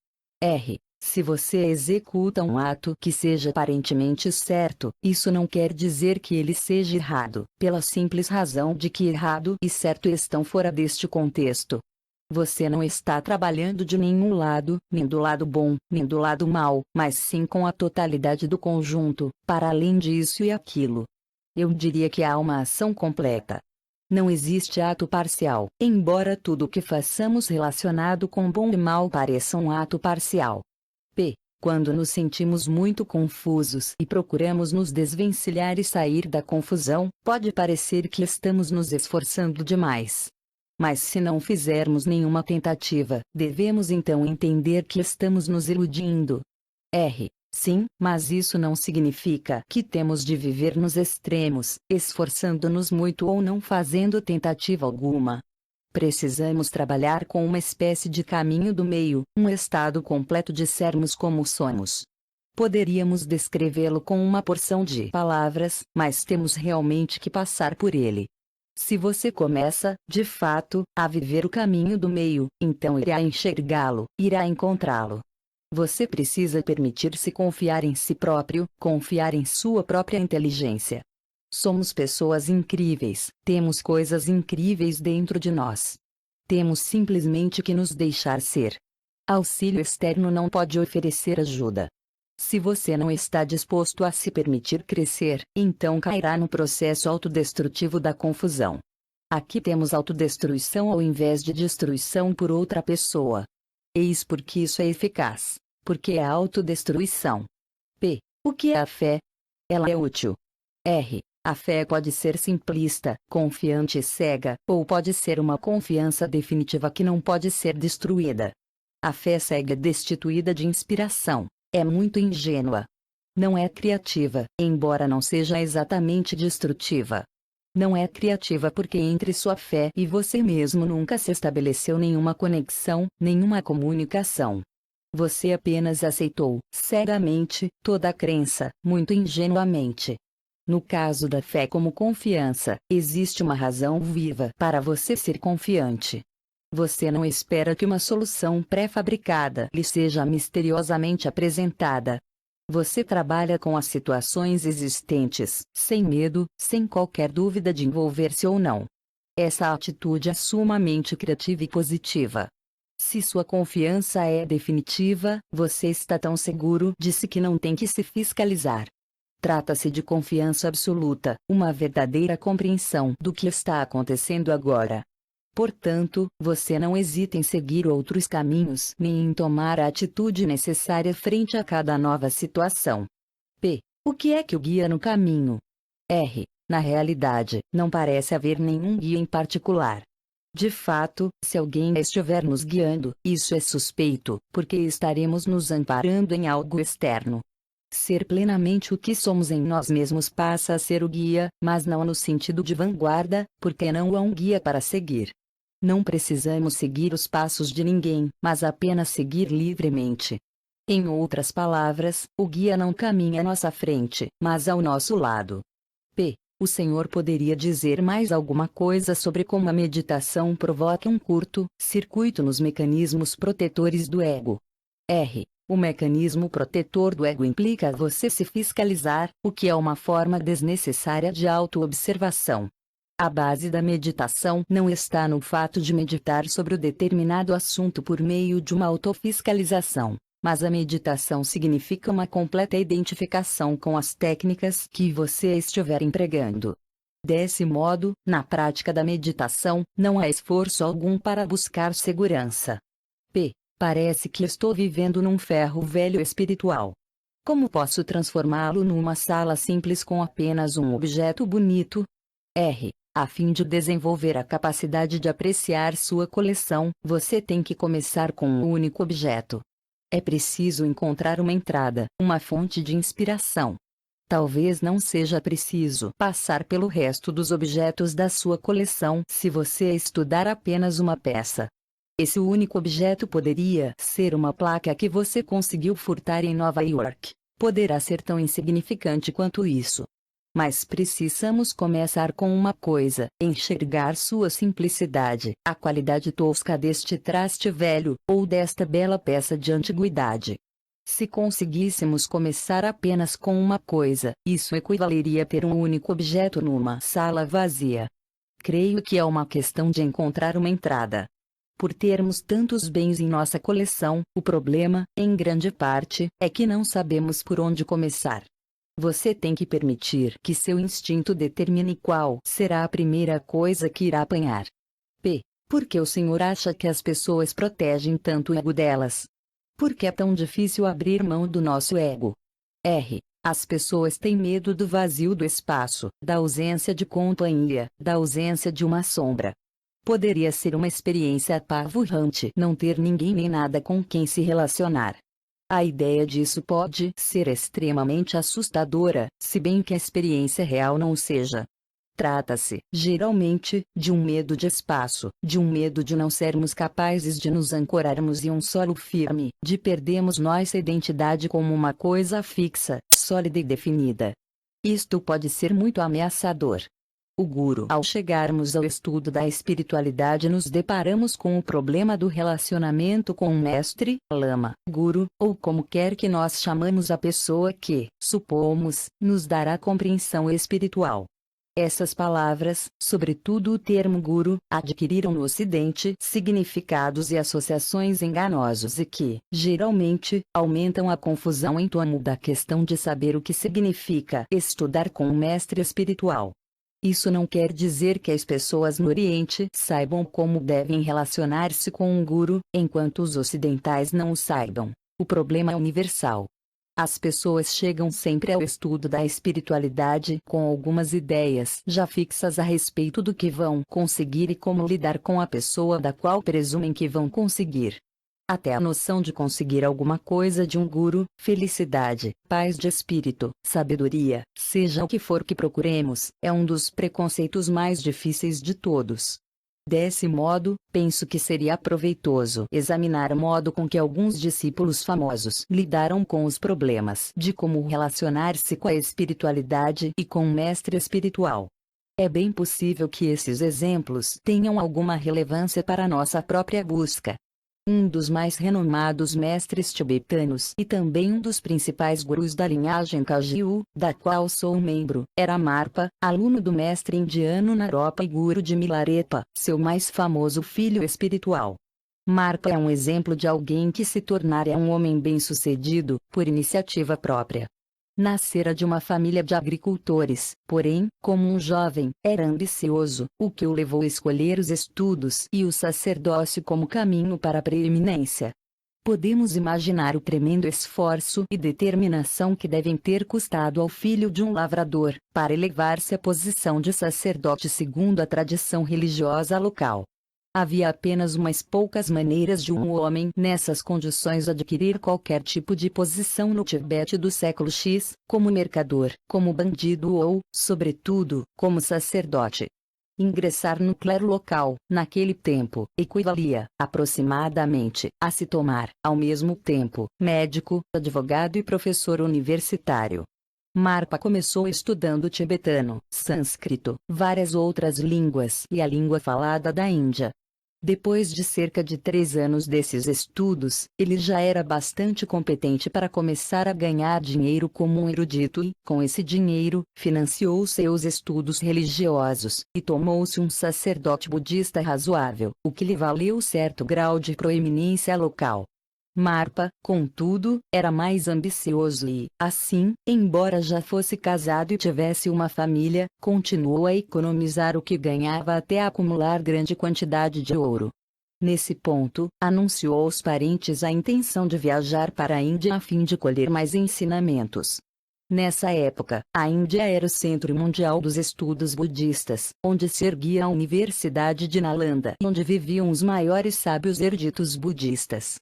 R. Se você executa um ato que seja aparentemente certo, isso não quer dizer que ele seja errado, pela simples razão de que errado e certo estão fora deste contexto. Você não está trabalhando de nenhum lado, nem do lado bom, nem do lado mau, mas sim com a totalidade do conjunto, para além disso e aquilo. Eu diria que há uma ação completa. Não existe ato parcial, embora tudo o que façamos relacionado com bom e mal pareça um ato parcial. P. Quando nos sentimos muito confusos e procuramos nos desvencilhar e sair da confusão, pode parecer que estamos nos esforçando demais. Mas se não fizermos nenhuma tentativa, devemos então entender que estamos nos iludindo. R. Sim, mas isso não significa que temos de viver nos extremos, esforçando-nos muito ou não fazendo tentativa alguma. Precisamos trabalhar com uma espécie de caminho do meio, um estado completo de sermos como somos. Poderíamos descrevê-lo com uma porção de palavras, mas temos realmente que passar por ele. Se você começa, de fato, a viver o caminho do meio, então irá enxergá-lo, irá encontrá-lo. Você precisa permitir-se confiar em si próprio, confiar em sua própria inteligência. Somos pessoas incríveis, temos coisas incríveis dentro de nós. Temos simplesmente que nos deixar ser. Auxílio externo não pode oferecer ajuda. Se você não está disposto a se permitir crescer, então cairá no processo autodestrutivo da confusão. Aqui temos autodestruição ao invés de destruição por outra pessoa. Eis porque isso é eficaz. Porque é autodestruição. P. O que é a fé? Ela é útil. R. A fé pode ser simplista, confiante e cega, ou pode ser uma confiança definitiva que não pode ser destruída. A fé cega é destituída de inspiração. É muito ingênua. Não é criativa, embora não seja exatamente destrutiva. Não é criativa porque entre sua fé e você mesmo nunca se estabeleceu nenhuma conexão, nenhuma comunicação. Você apenas aceitou, cegamente, toda a crença, muito ingenuamente. No caso da fé como confiança, existe uma razão viva para você ser confiante. Você não espera que uma solução pré-fabricada lhe seja misteriosamente apresentada. Você trabalha com as situações existentes, sem medo, sem qualquer dúvida de envolver-se ou não. Essa atitude é sumamente criativa e positiva. Se sua confiança é definitiva, você está tão seguro de si que não tem que se fiscalizar. Trata-se de confiança absoluta, uma verdadeira compreensão do que está acontecendo agora. Portanto, você não hesita em seguir outros caminhos nem em tomar a atitude necessária frente a cada nova situação. P. O que é que o guia no caminho? R. Na realidade, não parece haver nenhum guia em particular. De fato, se alguém estiver nos guiando, isso é suspeito, porque estaremos nos amparando em algo externo. Ser plenamente o que somos em nós mesmos passa a ser o guia, mas não no sentido de vanguarda, porque não há um guia para seguir. Não precisamos seguir os passos de ninguém, mas apenas seguir livremente. Em outras palavras, o guia não caminha à nossa frente, mas ao nosso lado. P. O Senhor poderia dizer mais alguma coisa sobre como a meditação provoca um curto-circuito nos mecanismos protetores do ego? R. O mecanismo protetor do ego implica você se fiscalizar, o que é uma forma desnecessária de autoobservação. A base da meditação não está no fato de meditar sobre o determinado assunto por meio de uma autofiscalização, mas a meditação significa uma completa identificação com as técnicas que você estiver empregando. Desse modo, na prática da meditação, não há esforço algum para buscar segurança. P. Parece que estou vivendo num ferro velho espiritual. Como posso transformá-lo numa sala simples com apenas um objeto bonito? R. A fim de desenvolver a capacidade de apreciar sua coleção, você tem que começar com um único objeto. É preciso encontrar uma entrada, uma fonte de inspiração. Talvez não seja preciso passar pelo resto dos objetos da sua coleção se você estudar apenas uma peça. Esse único objeto poderia ser uma placa que você conseguiu furtar em Nova York. Poderá ser tão insignificante quanto isso. Mas precisamos começar com uma coisa: enxergar sua simplicidade, a qualidade tosca deste traste velho, ou desta bela peça de antiguidade. Se conseguíssemos começar apenas com uma coisa, isso equivaleria a ter um único objeto numa sala vazia. Creio que é uma questão de encontrar uma entrada. Por termos tantos bens em nossa coleção, o problema, em grande parte, é que não sabemos por onde começar. Você tem que permitir que seu instinto determine qual será a primeira coisa que irá apanhar. P. Por que o senhor acha que as pessoas protegem tanto o ego delas? Por que é tão difícil abrir mão do nosso ego? R. As pessoas têm medo do vazio do espaço, da ausência de companhia, da ausência de uma sombra. Poderia ser uma experiência apavorante não ter ninguém nem nada com quem se relacionar. A ideia disso pode ser extremamente assustadora, se bem que a experiência real não o seja. Trata-se, geralmente, de um medo de espaço, de um medo de não sermos capazes de nos ancorarmos em um solo firme, de perdermos nossa identidade como uma coisa fixa, sólida e definida. Isto pode ser muito ameaçador. O Guru. Ao chegarmos ao estudo da espiritualidade, nos deparamos com o problema do relacionamento com um mestre, lama, guru, ou como quer que nós chamamos a pessoa que, supomos, nos dará compreensão espiritual. Essas palavras, sobretudo o termo guru, adquiriram no Ocidente significados e associações enganosos e que, geralmente, aumentam a confusão em torno da questão de saber o que significa estudar com um mestre espiritual. Isso não quer dizer que as pessoas no Oriente saibam como devem relacionar-se com um guru, enquanto os ocidentais não o saibam. O problema é universal. As pessoas chegam sempre ao estudo da espiritualidade com algumas ideias já fixas a respeito do que vão conseguir e como lidar com a pessoa da qual presumem que vão conseguir. Até a noção de conseguir alguma coisa de um guru, felicidade, paz de espírito, sabedoria, seja o que for que procuremos, é um dos preconceitos mais difíceis de todos. Desse modo, penso que seria proveitoso examinar o modo com que alguns discípulos famosos lidaram com os problemas de como relacionar-se com a espiritualidade e com o mestre espiritual. É bem possível que esses exemplos tenham alguma relevância para a nossa própria busca. Um dos mais renomados mestres tibetanos e também um dos principais gurus da linhagem Kagyu, da qual sou membro, era Marpa, aluno do mestre indiano Naropa e guru de Milarepa, seu mais famoso filho espiritual. Marpa é um exemplo de alguém que se tornara um homem bem-sucedido, por iniciativa própria. Nascera de uma família de agricultores, porém, como um jovem, era ambicioso, o que o levou a escolher os estudos e o sacerdócio como caminho para a preeminência. Podemos imaginar o tremendo esforço e determinação que devem ter custado ao filho de um lavrador, para elevar-se à posição de sacerdote segundo a tradição religiosa local. Havia apenas umas poucas maneiras de um homem nessas condições adquirir qualquer tipo de posição no Tibete do século X, como mercador, como bandido ou, sobretudo, como sacerdote. Ingressar no clero local, naquele tempo, equivalia, aproximadamente, a se tomar, ao mesmo tempo, médico, advogado e professor universitário. Marpa começou estudando tibetano, sânscrito, várias outras línguas e a língua falada da Índia. Depois de cerca de 3 anos desses estudos, ele já era bastante competente para começar a ganhar dinheiro como um erudito e, com esse dinheiro, financiou seus estudos religiosos, e tornou-se um sacerdote budista razoável, o que lhe valeu certo grau de proeminência local. Marpa, contudo, era mais ambicioso e, assim, embora já fosse casado e tivesse uma família, continuou a economizar o que ganhava até acumular grande quantidade de ouro. Nesse ponto, anunciou aos parentes a intenção de viajar para a Índia a fim de colher mais ensinamentos. Nessa época, a Índia era o centro mundial dos estudos budistas, onde se erguia a Universidade de Nalanda e onde viviam os maiores sábios eruditos budistas.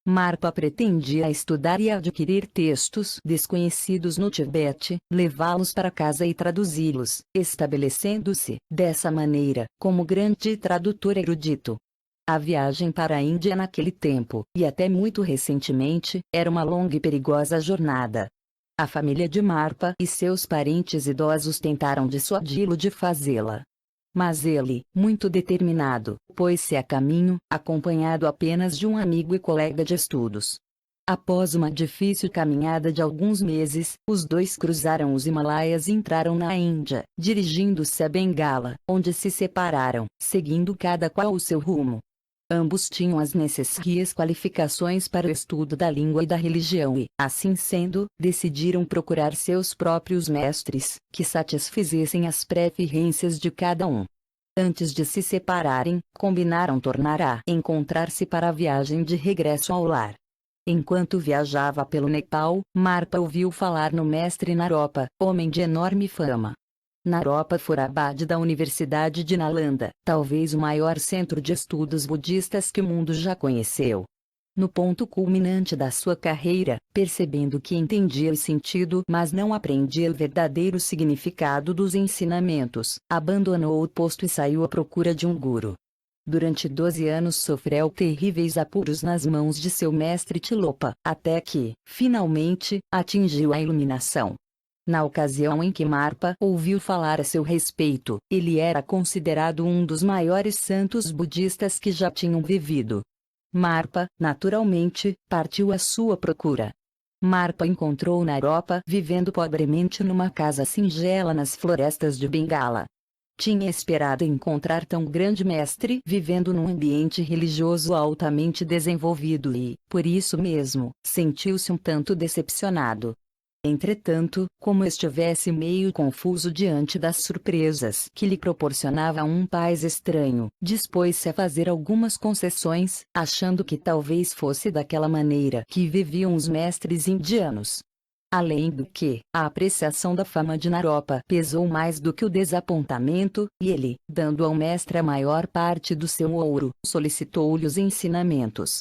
Marpa pretendia estudar e adquirir textos desconhecidos no Tibete, levá-los para casa e traduzi-los, estabelecendo-se, dessa maneira, como grande tradutor erudito. A viagem para a Índia naquele tempo, e até muito recentemente, era uma longa e perigosa jornada. A família de Marpa e seus parentes idosos tentaram dissuadi-lo de fazê-la. Mas ele, muito determinado, pôs-se a caminho, acompanhado apenas de um amigo e colega de estudos. Após uma difícil caminhada de alguns meses, os dois cruzaram os Himalaias e entraram na Índia, dirigindo-se a Bengala, onde se separaram, seguindo cada qual o seu rumo. Ambos tinham as necessárias qualificações para o estudo da língua e da religião e, assim sendo, decidiram procurar seus próprios mestres, que satisfizessem as preferências de cada um. Antes de se separarem, combinaram tornar a encontrar-se para a viagem de regresso ao lar. Enquanto viajava pelo Nepal, Marpa ouviu falar no mestre Naropa, homem de enorme fama. Naropa fora abade da Universidade de Nalanda, talvez o maior centro de estudos budistas que o mundo já conheceu. No ponto culminante da sua carreira, percebendo que entendia o sentido mas não aprendia o verdadeiro significado dos ensinamentos, abandonou o posto e saiu à procura de um guru. Durante 12 anos sofreu terríveis apuros nas mãos de seu mestre Tilopa, até que, finalmente, atingiu a iluminação. Na ocasião em que Marpa ouviu falar a seu respeito, ele era considerado um dos maiores santos budistas que já tinham vivido. Marpa, naturalmente, partiu à sua procura. Marpa encontrou Naropa vivendo pobremente numa casa singela nas florestas de Bengala. Tinha esperado encontrar tão grande mestre vivendo num ambiente religioso altamente desenvolvido e, por isso mesmo, sentiu-se um tanto decepcionado. Entretanto, como estivesse meio confuso diante das surpresas que lhe proporcionava um país estranho, dispôs-se a fazer algumas concessões, achando que talvez fosse daquela maneira que viviam os mestres indianos. Além do que, a apreciação da fama de Naropa pesou mais do que o desapontamento, e ele, dando ao mestre a maior parte do seu ouro, solicitou-lhe os ensinamentos.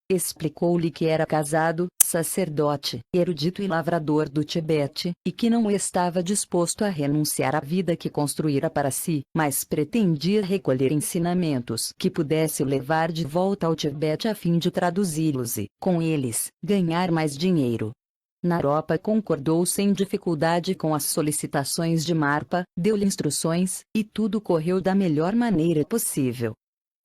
Explicou-lhe que era casado, sacerdote, erudito e lavrador do Tibete, e que não estava disposto a renunciar à vida que construíra para si, mas pretendia recolher ensinamentos que pudesse o levar de volta ao Tibete a fim de traduzi-los e, com eles, ganhar mais dinheiro. Naropa concordou sem dificuldade com as solicitações de Marpa, deu-lhe instruções, e tudo correu da melhor maneira possível.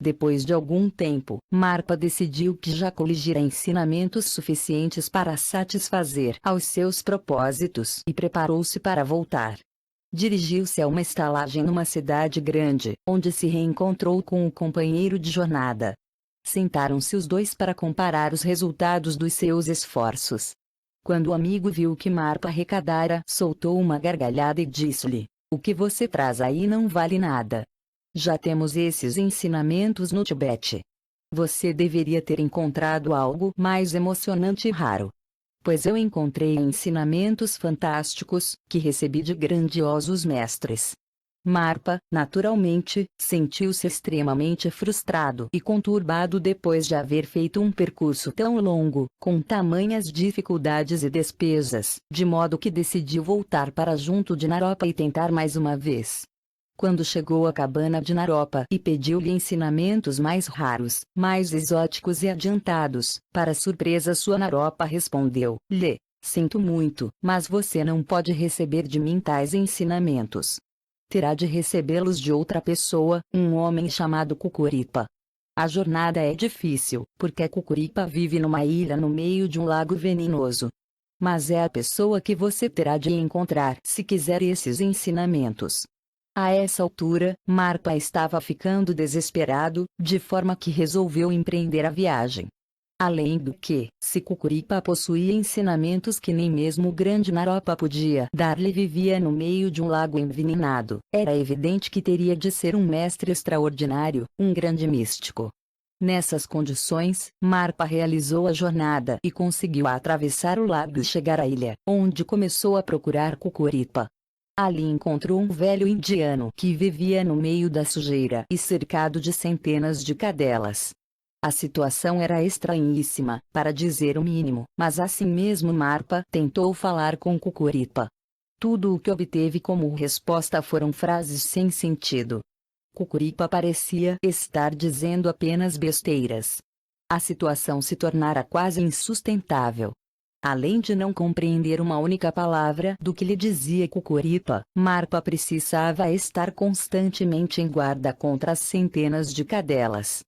Depois de algum tempo, Marpa decidiu que já coligira ensinamentos suficientes para satisfazer aos seus propósitos e preparou-se para voltar. Dirigiu-se a uma estalagem numa cidade grande, onde se reencontrou com o companheiro de jornada. Sentaram-se os dois para comparar os resultados dos seus esforços. Quando o amigo viu que Marpa arrecadara, soltou uma gargalhada e disse-lhe: "O que você traz aí não vale nada. Já temos esses ensinamentos no Tibete. Você deveria ter encontrado algo mais emocionante e raro. Pois eu encontrei ensinamentos fantásticos, que recebi de grandiosos mestres." Marpa, naturalmente, sentiu-se extremamente frustrado e conturbado depois de haver feito um percurso tão longo, com tamanhas dificuldades e despesas, de modo que decidiu voltar para junto de Naropa e tentar mais uma vez. Quando chegou à cabana de Naropa e pediu-lhe ensinamentos mais raros, mais exóticos e adiantados, para surpresa sua, Naropa respondeu-lhe: "Sinto muito, mas você não pode receber de mim tais ensinamentos. Terá de recebê-los de outra pessoa, um homem chamado Cucuripa. A jornada é difícil, porque Cucuripa vive numa ilha no meio de um lago venenoso. Mas é a pessoa que você terá de encontrar se quiser esses ensinamentos." A essa altura, Marpa estava ficando desesperado, de forma que resolveu empreender a viagem. Além do que, se Cucuripa possuía ensinamentos que nem mesmo o grande Naropa podia dar-lhe, vivia no meio de um lago envenenado, era evidente que teria de ser um mestre extraordinário, um grande místico. Nessas condições, Marpa realizou a jornada e conseguiu atravessar o lago e chegar à ilha, onde começou a procurar Cucuripa. Ali encontrou um velho indiano que vivia no meio da sujeira e cercado de centenas de cadelas. A situação era estranhíssima, para dizer o mínimo, mas assim mesmo Marpa tentou falar com Cucuripa. Tudo o que obteve como resposta foram frases sem sentido. Cucuripa parecia estar dizendo apenas besteiras. A situação se tornara quase insustentável. Além de não compreender uma única palavra do que lhe dizia Cucuripa, Marpa precisava estar constantemente em guarda contra as centenas de cadelas.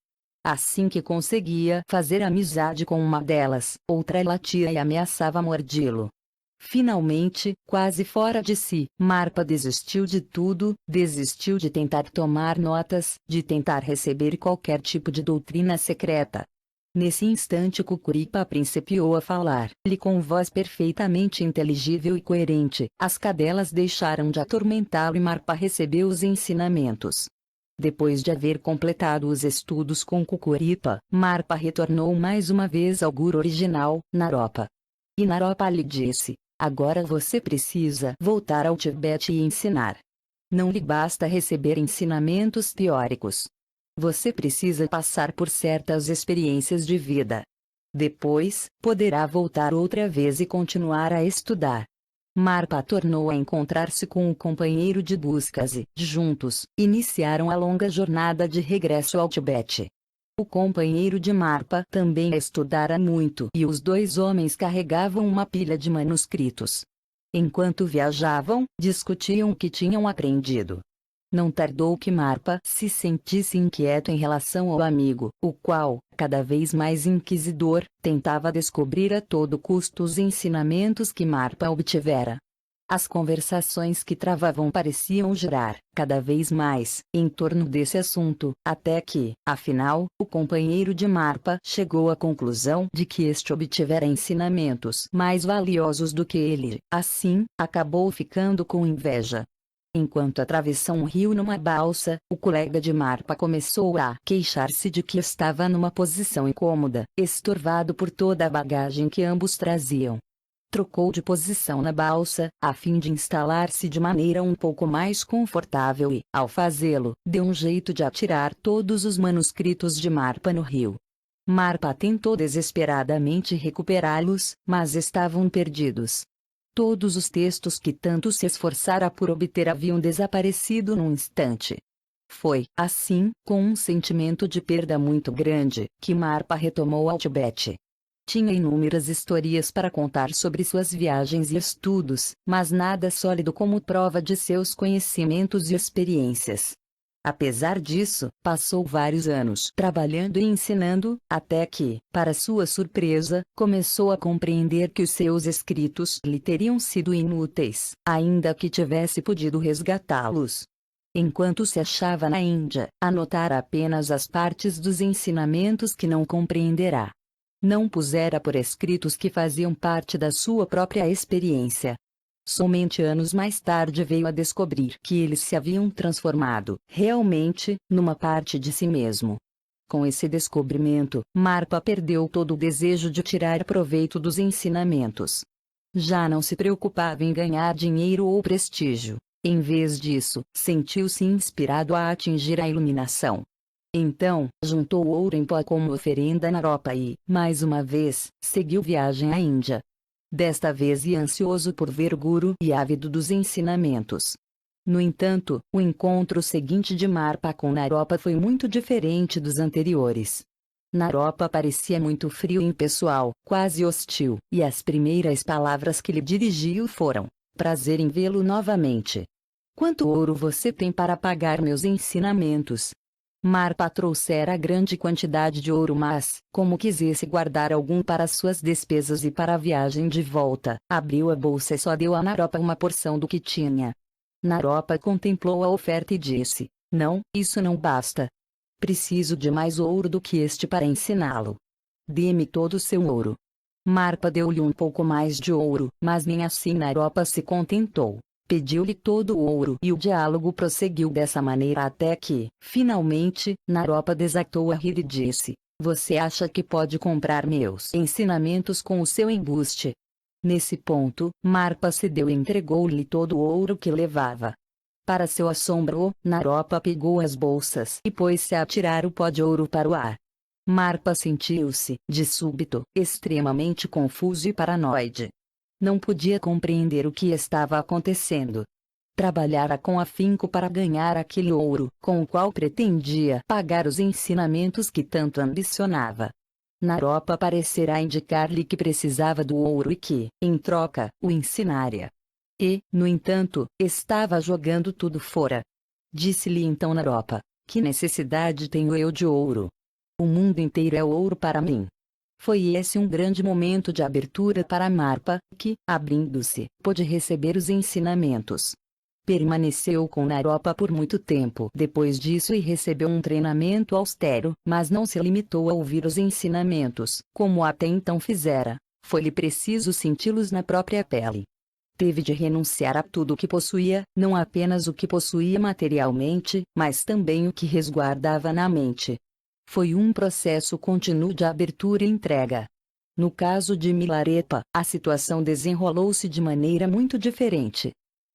Assim que conseguia fazer amizade com uma delas, outra latia e ameaçava mordê-lo. Finalmente, quase fora de si, Marpa desistiu de tudo, desistiu de tentar tomar notas, de tentar receber qualquer tipo de doutrina secreta. Nesse instante Cucuripa principiou a falar-lhe com voz perfeitamente inteligível e coerente. As cadelas deixaram de atormentá-lo e Marpa recebeu os ensinamentos. Depois de haver completado os estudos com Cucuripa, Marpa retornou mais uma vez ao guru original, Naropa. E Naropa lhe disse: "Agora você precisa voltar ao Tibete e ensinar. Não lhe basta receber ensinamentos teóricos. Você precisa passar por certas experiências de vida. Depois, poderá voltar outra vez e continuar a estudar." Marpa tornou a encontrar-se com o companheiro de buscas e, juntos, iniciaram a longa jornada de regresso ao Tibete. O companheiro de Marpa também estudara muito e os dois homens carregavam uma pilha de manuscritos. Enquanto viajavam, discutiam o que tinham aprendido. Não tardou que Marpa se sentisse inquieto em relação ao amigo, o qual, cada vez mais inquisidor, tentava descobrir a todo custo os ensinamentos que Marpa obtivera. As conversações que travavam pareciam girar, cada vez mais, em torno desse assunto, até que, afinal, o companheiro de Marpa chegou à conclusão de que este obtivera ensinamentos mais valiosos do que ele. Assim, acabou ficando com inveja. Enquanto atravessam um rio numa balsa, o colega de Marpa começou a queixar-se de que estava numa posição incômoda, estorvado por toda a bagagem que ambos traziam. Trocou de posição na balsa, a fim de instalar-se de maneira um pouco mais confortável e, ao fazê-lo, deu um jeito de atirar todos os manuscritos de Marpa no rio. Marpa tentou desesperadamente recuperá-los, mas estavam perdidos. Todos os textos que tanto se esforçara por obter haviam desaparecido num instante. Foi, assim, com um sentimento de perda muito grande, que Marpa retomou ao Tibete. Tinha inúmeras histórias para contar sobre suas viagens e estudos, mas nada sólido como prova de seus conhecimentos e experiências. Apesar disso, passou vários anos trabalhando e ensinando, até que, para sua surpresa, começou a compreender que os seus escritos lhe teriam sido inúteis, ainda que tivesse podido resgatá-los. Enquanto se achava na Índia, anotara apenas as partes dos ensinamentos que não compreenderá. Não pusera por escritos que faziam parte da sua própria experiência. Somente anos mais tarde veio a descobrir que eles se haviam transformado, realmente, numa parte de si mesmo. Com esse descobrimento, Marpa perdeu todo o desejo de tirar proveito dos ensinamentos. Já não se preocupava em ganhar dinheiro ou prestígio. Em vez disso, sentiu-se inspirado a atingir a iluminação. Então, juntou ouro em pó como oferenda a Naropa e, mais uma vez, seguiu viagem à Índia. Desta vez ia ansioso por ver Guru e ávido dos ensinamentos. No entanto, o encontro seguinte de Marpa com Naropa foi muito diferente dos anteriores. Naropa parecia muito frio e impessoal, quase hostil, e as primeiras palavras que lhe dirigiu foram: prazer em vê-lo novamente. Quanto ouro você tem para pagar meus ensinamentos? Marpa trouxera grande quantidade de ouro, mas, como quisesse guardar algum para suas despesas e para a viagem de volta, abriu a bolsa e só deu a Naropa uma porção do que tinha. Naropa contemplou a oferta e disse: não, isso não basta. Preciso de mais ouro do que este para ensiná-lo. Dê-me todo o seu ouro. Marpa deu-lhe um pouco mais de ouro, mas nem assim Naropa se contentou. Pediu-lhe todo o ouro e o diálogo prosseguiu dessa maneira até que, finalmente, Naropa desatou a rir e disse: você acha que pode comprar meus ensinamentos com o seu embuste? Nesse ponto, Marpa cedeu e entregou-lhe todo o ouro que levava. Para seu assombro, Naropa pegou as bolsas e pôs-se a tirar o pó de ouro para o ar. Marpa sentiu-se, de súbito, extremamente confuso e paranoide. Não podia compreender o que estava acontecendo. Trabalhara com afinco para ganhar aquele ouro, com o qual pretendia pagar os ensinamentos que tanto ambicionava. Naropa parecerá indicar-lhe que precisava do ouro e que, em troca, o ensinaria. E, no entanto, estava jogando tudo fora. Disse-lhe então Naropa: que necessidade tenho eu de ouro? O mundo inteiro é ouro para mim. Foi esse um grande momento de abertura para Marpa, que, abrindo-se, pôde receber os ensinamentos. Permaneceu com Naropa por muito tempo depois disso e recebeu um treinamento austero, mas não se limitou a ouvir os ensinamentos, como até então fizera. Foi-lhe preciso senti-los na própria pele. Teve de renunciar a tudo o que possuía, não apenas o que possuía materialmente, mas também o que resguardava na mente. Foi um processo contínuo de abertura e entrega. No caso de Milarepa, a situação desenrolou-se de maneira muito diferente.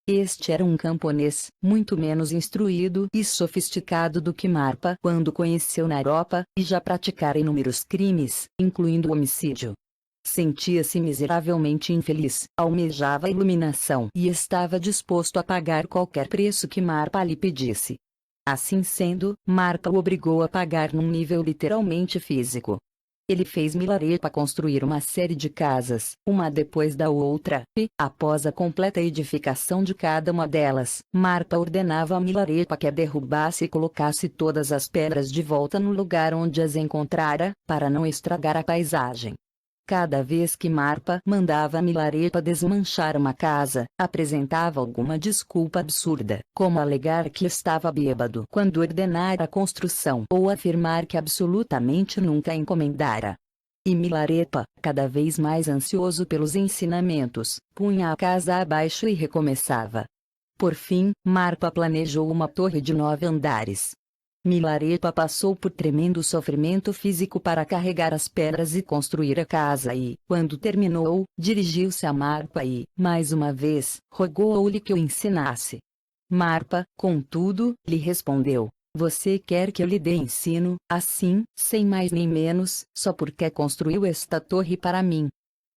Este era um camponês, muito menos instruído e sofisticado do que Marpa quando conheceu Naropa, e já praticara inúmeros crimes, incluindo o homicídio. Sentia-se miseravelmente infeliz, almejava a iluminação e estava disposto a pagar qualquer preço que Marpa lhe pedisse. Assim sendo, Marpa o obrigou a pagar num nível literalmente físico. Ele fez Milarepa construir uma série de casas, uma depois da outra, e, após a completa edificação de cada uma delas, Marpa ordenava a Milarepa que a derrubasse e colocasse todas as pedras de volta no lugar onde as encontrara, para não estragar a paisagem. Cada vez que Marpa mandava Milarepa desmanchar uma casa, apresentava alguma desculpa absurda, como alegar que estava bêbado quando ordenara a construção ou afirmar que absolutamente nunca a encomendara. E Milarepa, cada vez mais ansioso pelos ensinamentos, punha a casa abaixo e recomeçava. Por fim, Marpa planejou uma torre de 9 andares. Milarepa passou por tremendo sofrimento físico para carregar as pedras e construir a casa e, quando terminou, dirigiu-se a Marpa e, mais uma vez, rogou-lhe que o ensinasse. Marpa, contudo, lhe respondeu: Você quer que eu lhe dê ensino, assim, sem mais nem menos, só porque construiu esta torre para mim?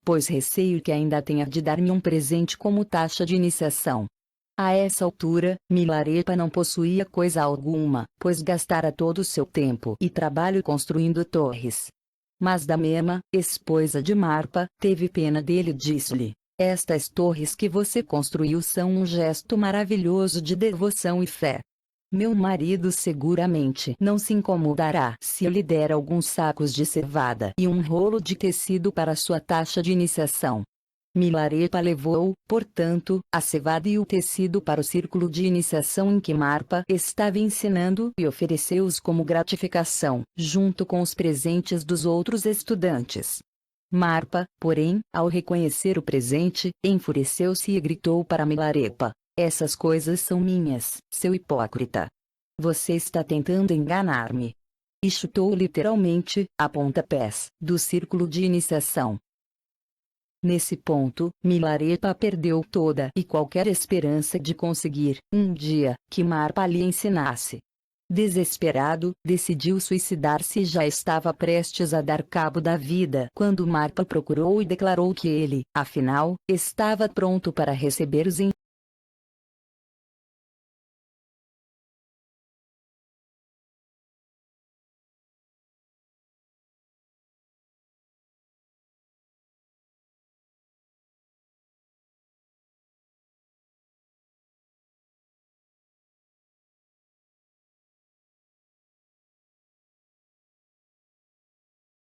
Pois receio que ainda tenha de dar-me um presente como taxa de iniciação. A essa altura, Milarepa não possuía coisa alguma, pois gastara todo o seu tempo e trabalho construindo torres. Mas Damema, esposa de Marpa, teve pena dele e disse-lhe: estas torres que você construiu são um gesto maravilhoso de devoção e fé. Meu marido seguramente não se incomodará se eu lhe der alguns sacos de cevada e um rolo de tecido para sua taxa de iniciação. Milarepa levou, portanto, a cevada e o tecido para o círculo de iniciação em que Marpa estava ensinando e ofereceu-os como gratificação, junto com os presentes dos outros estudantes. Marpa, porém, ao reconhecer o presente, enfureceu-se e gritou para Milarepa: essas coisas são minhas, seu hipócrita. Você está tentando enganar-me. E chutou literalmente, a pontapés, do círculo de iniciação. Nesse ponto, Milarepa perdeu toda e qualquer esperança de conseguir, um dia, que Marpa lhe ensinasse. Desesperado, decidiu suicidar-se e já estava prestes a dar cabo da vida quando Marpa procurou e declarou que ele, afinal, estava pronto para receber os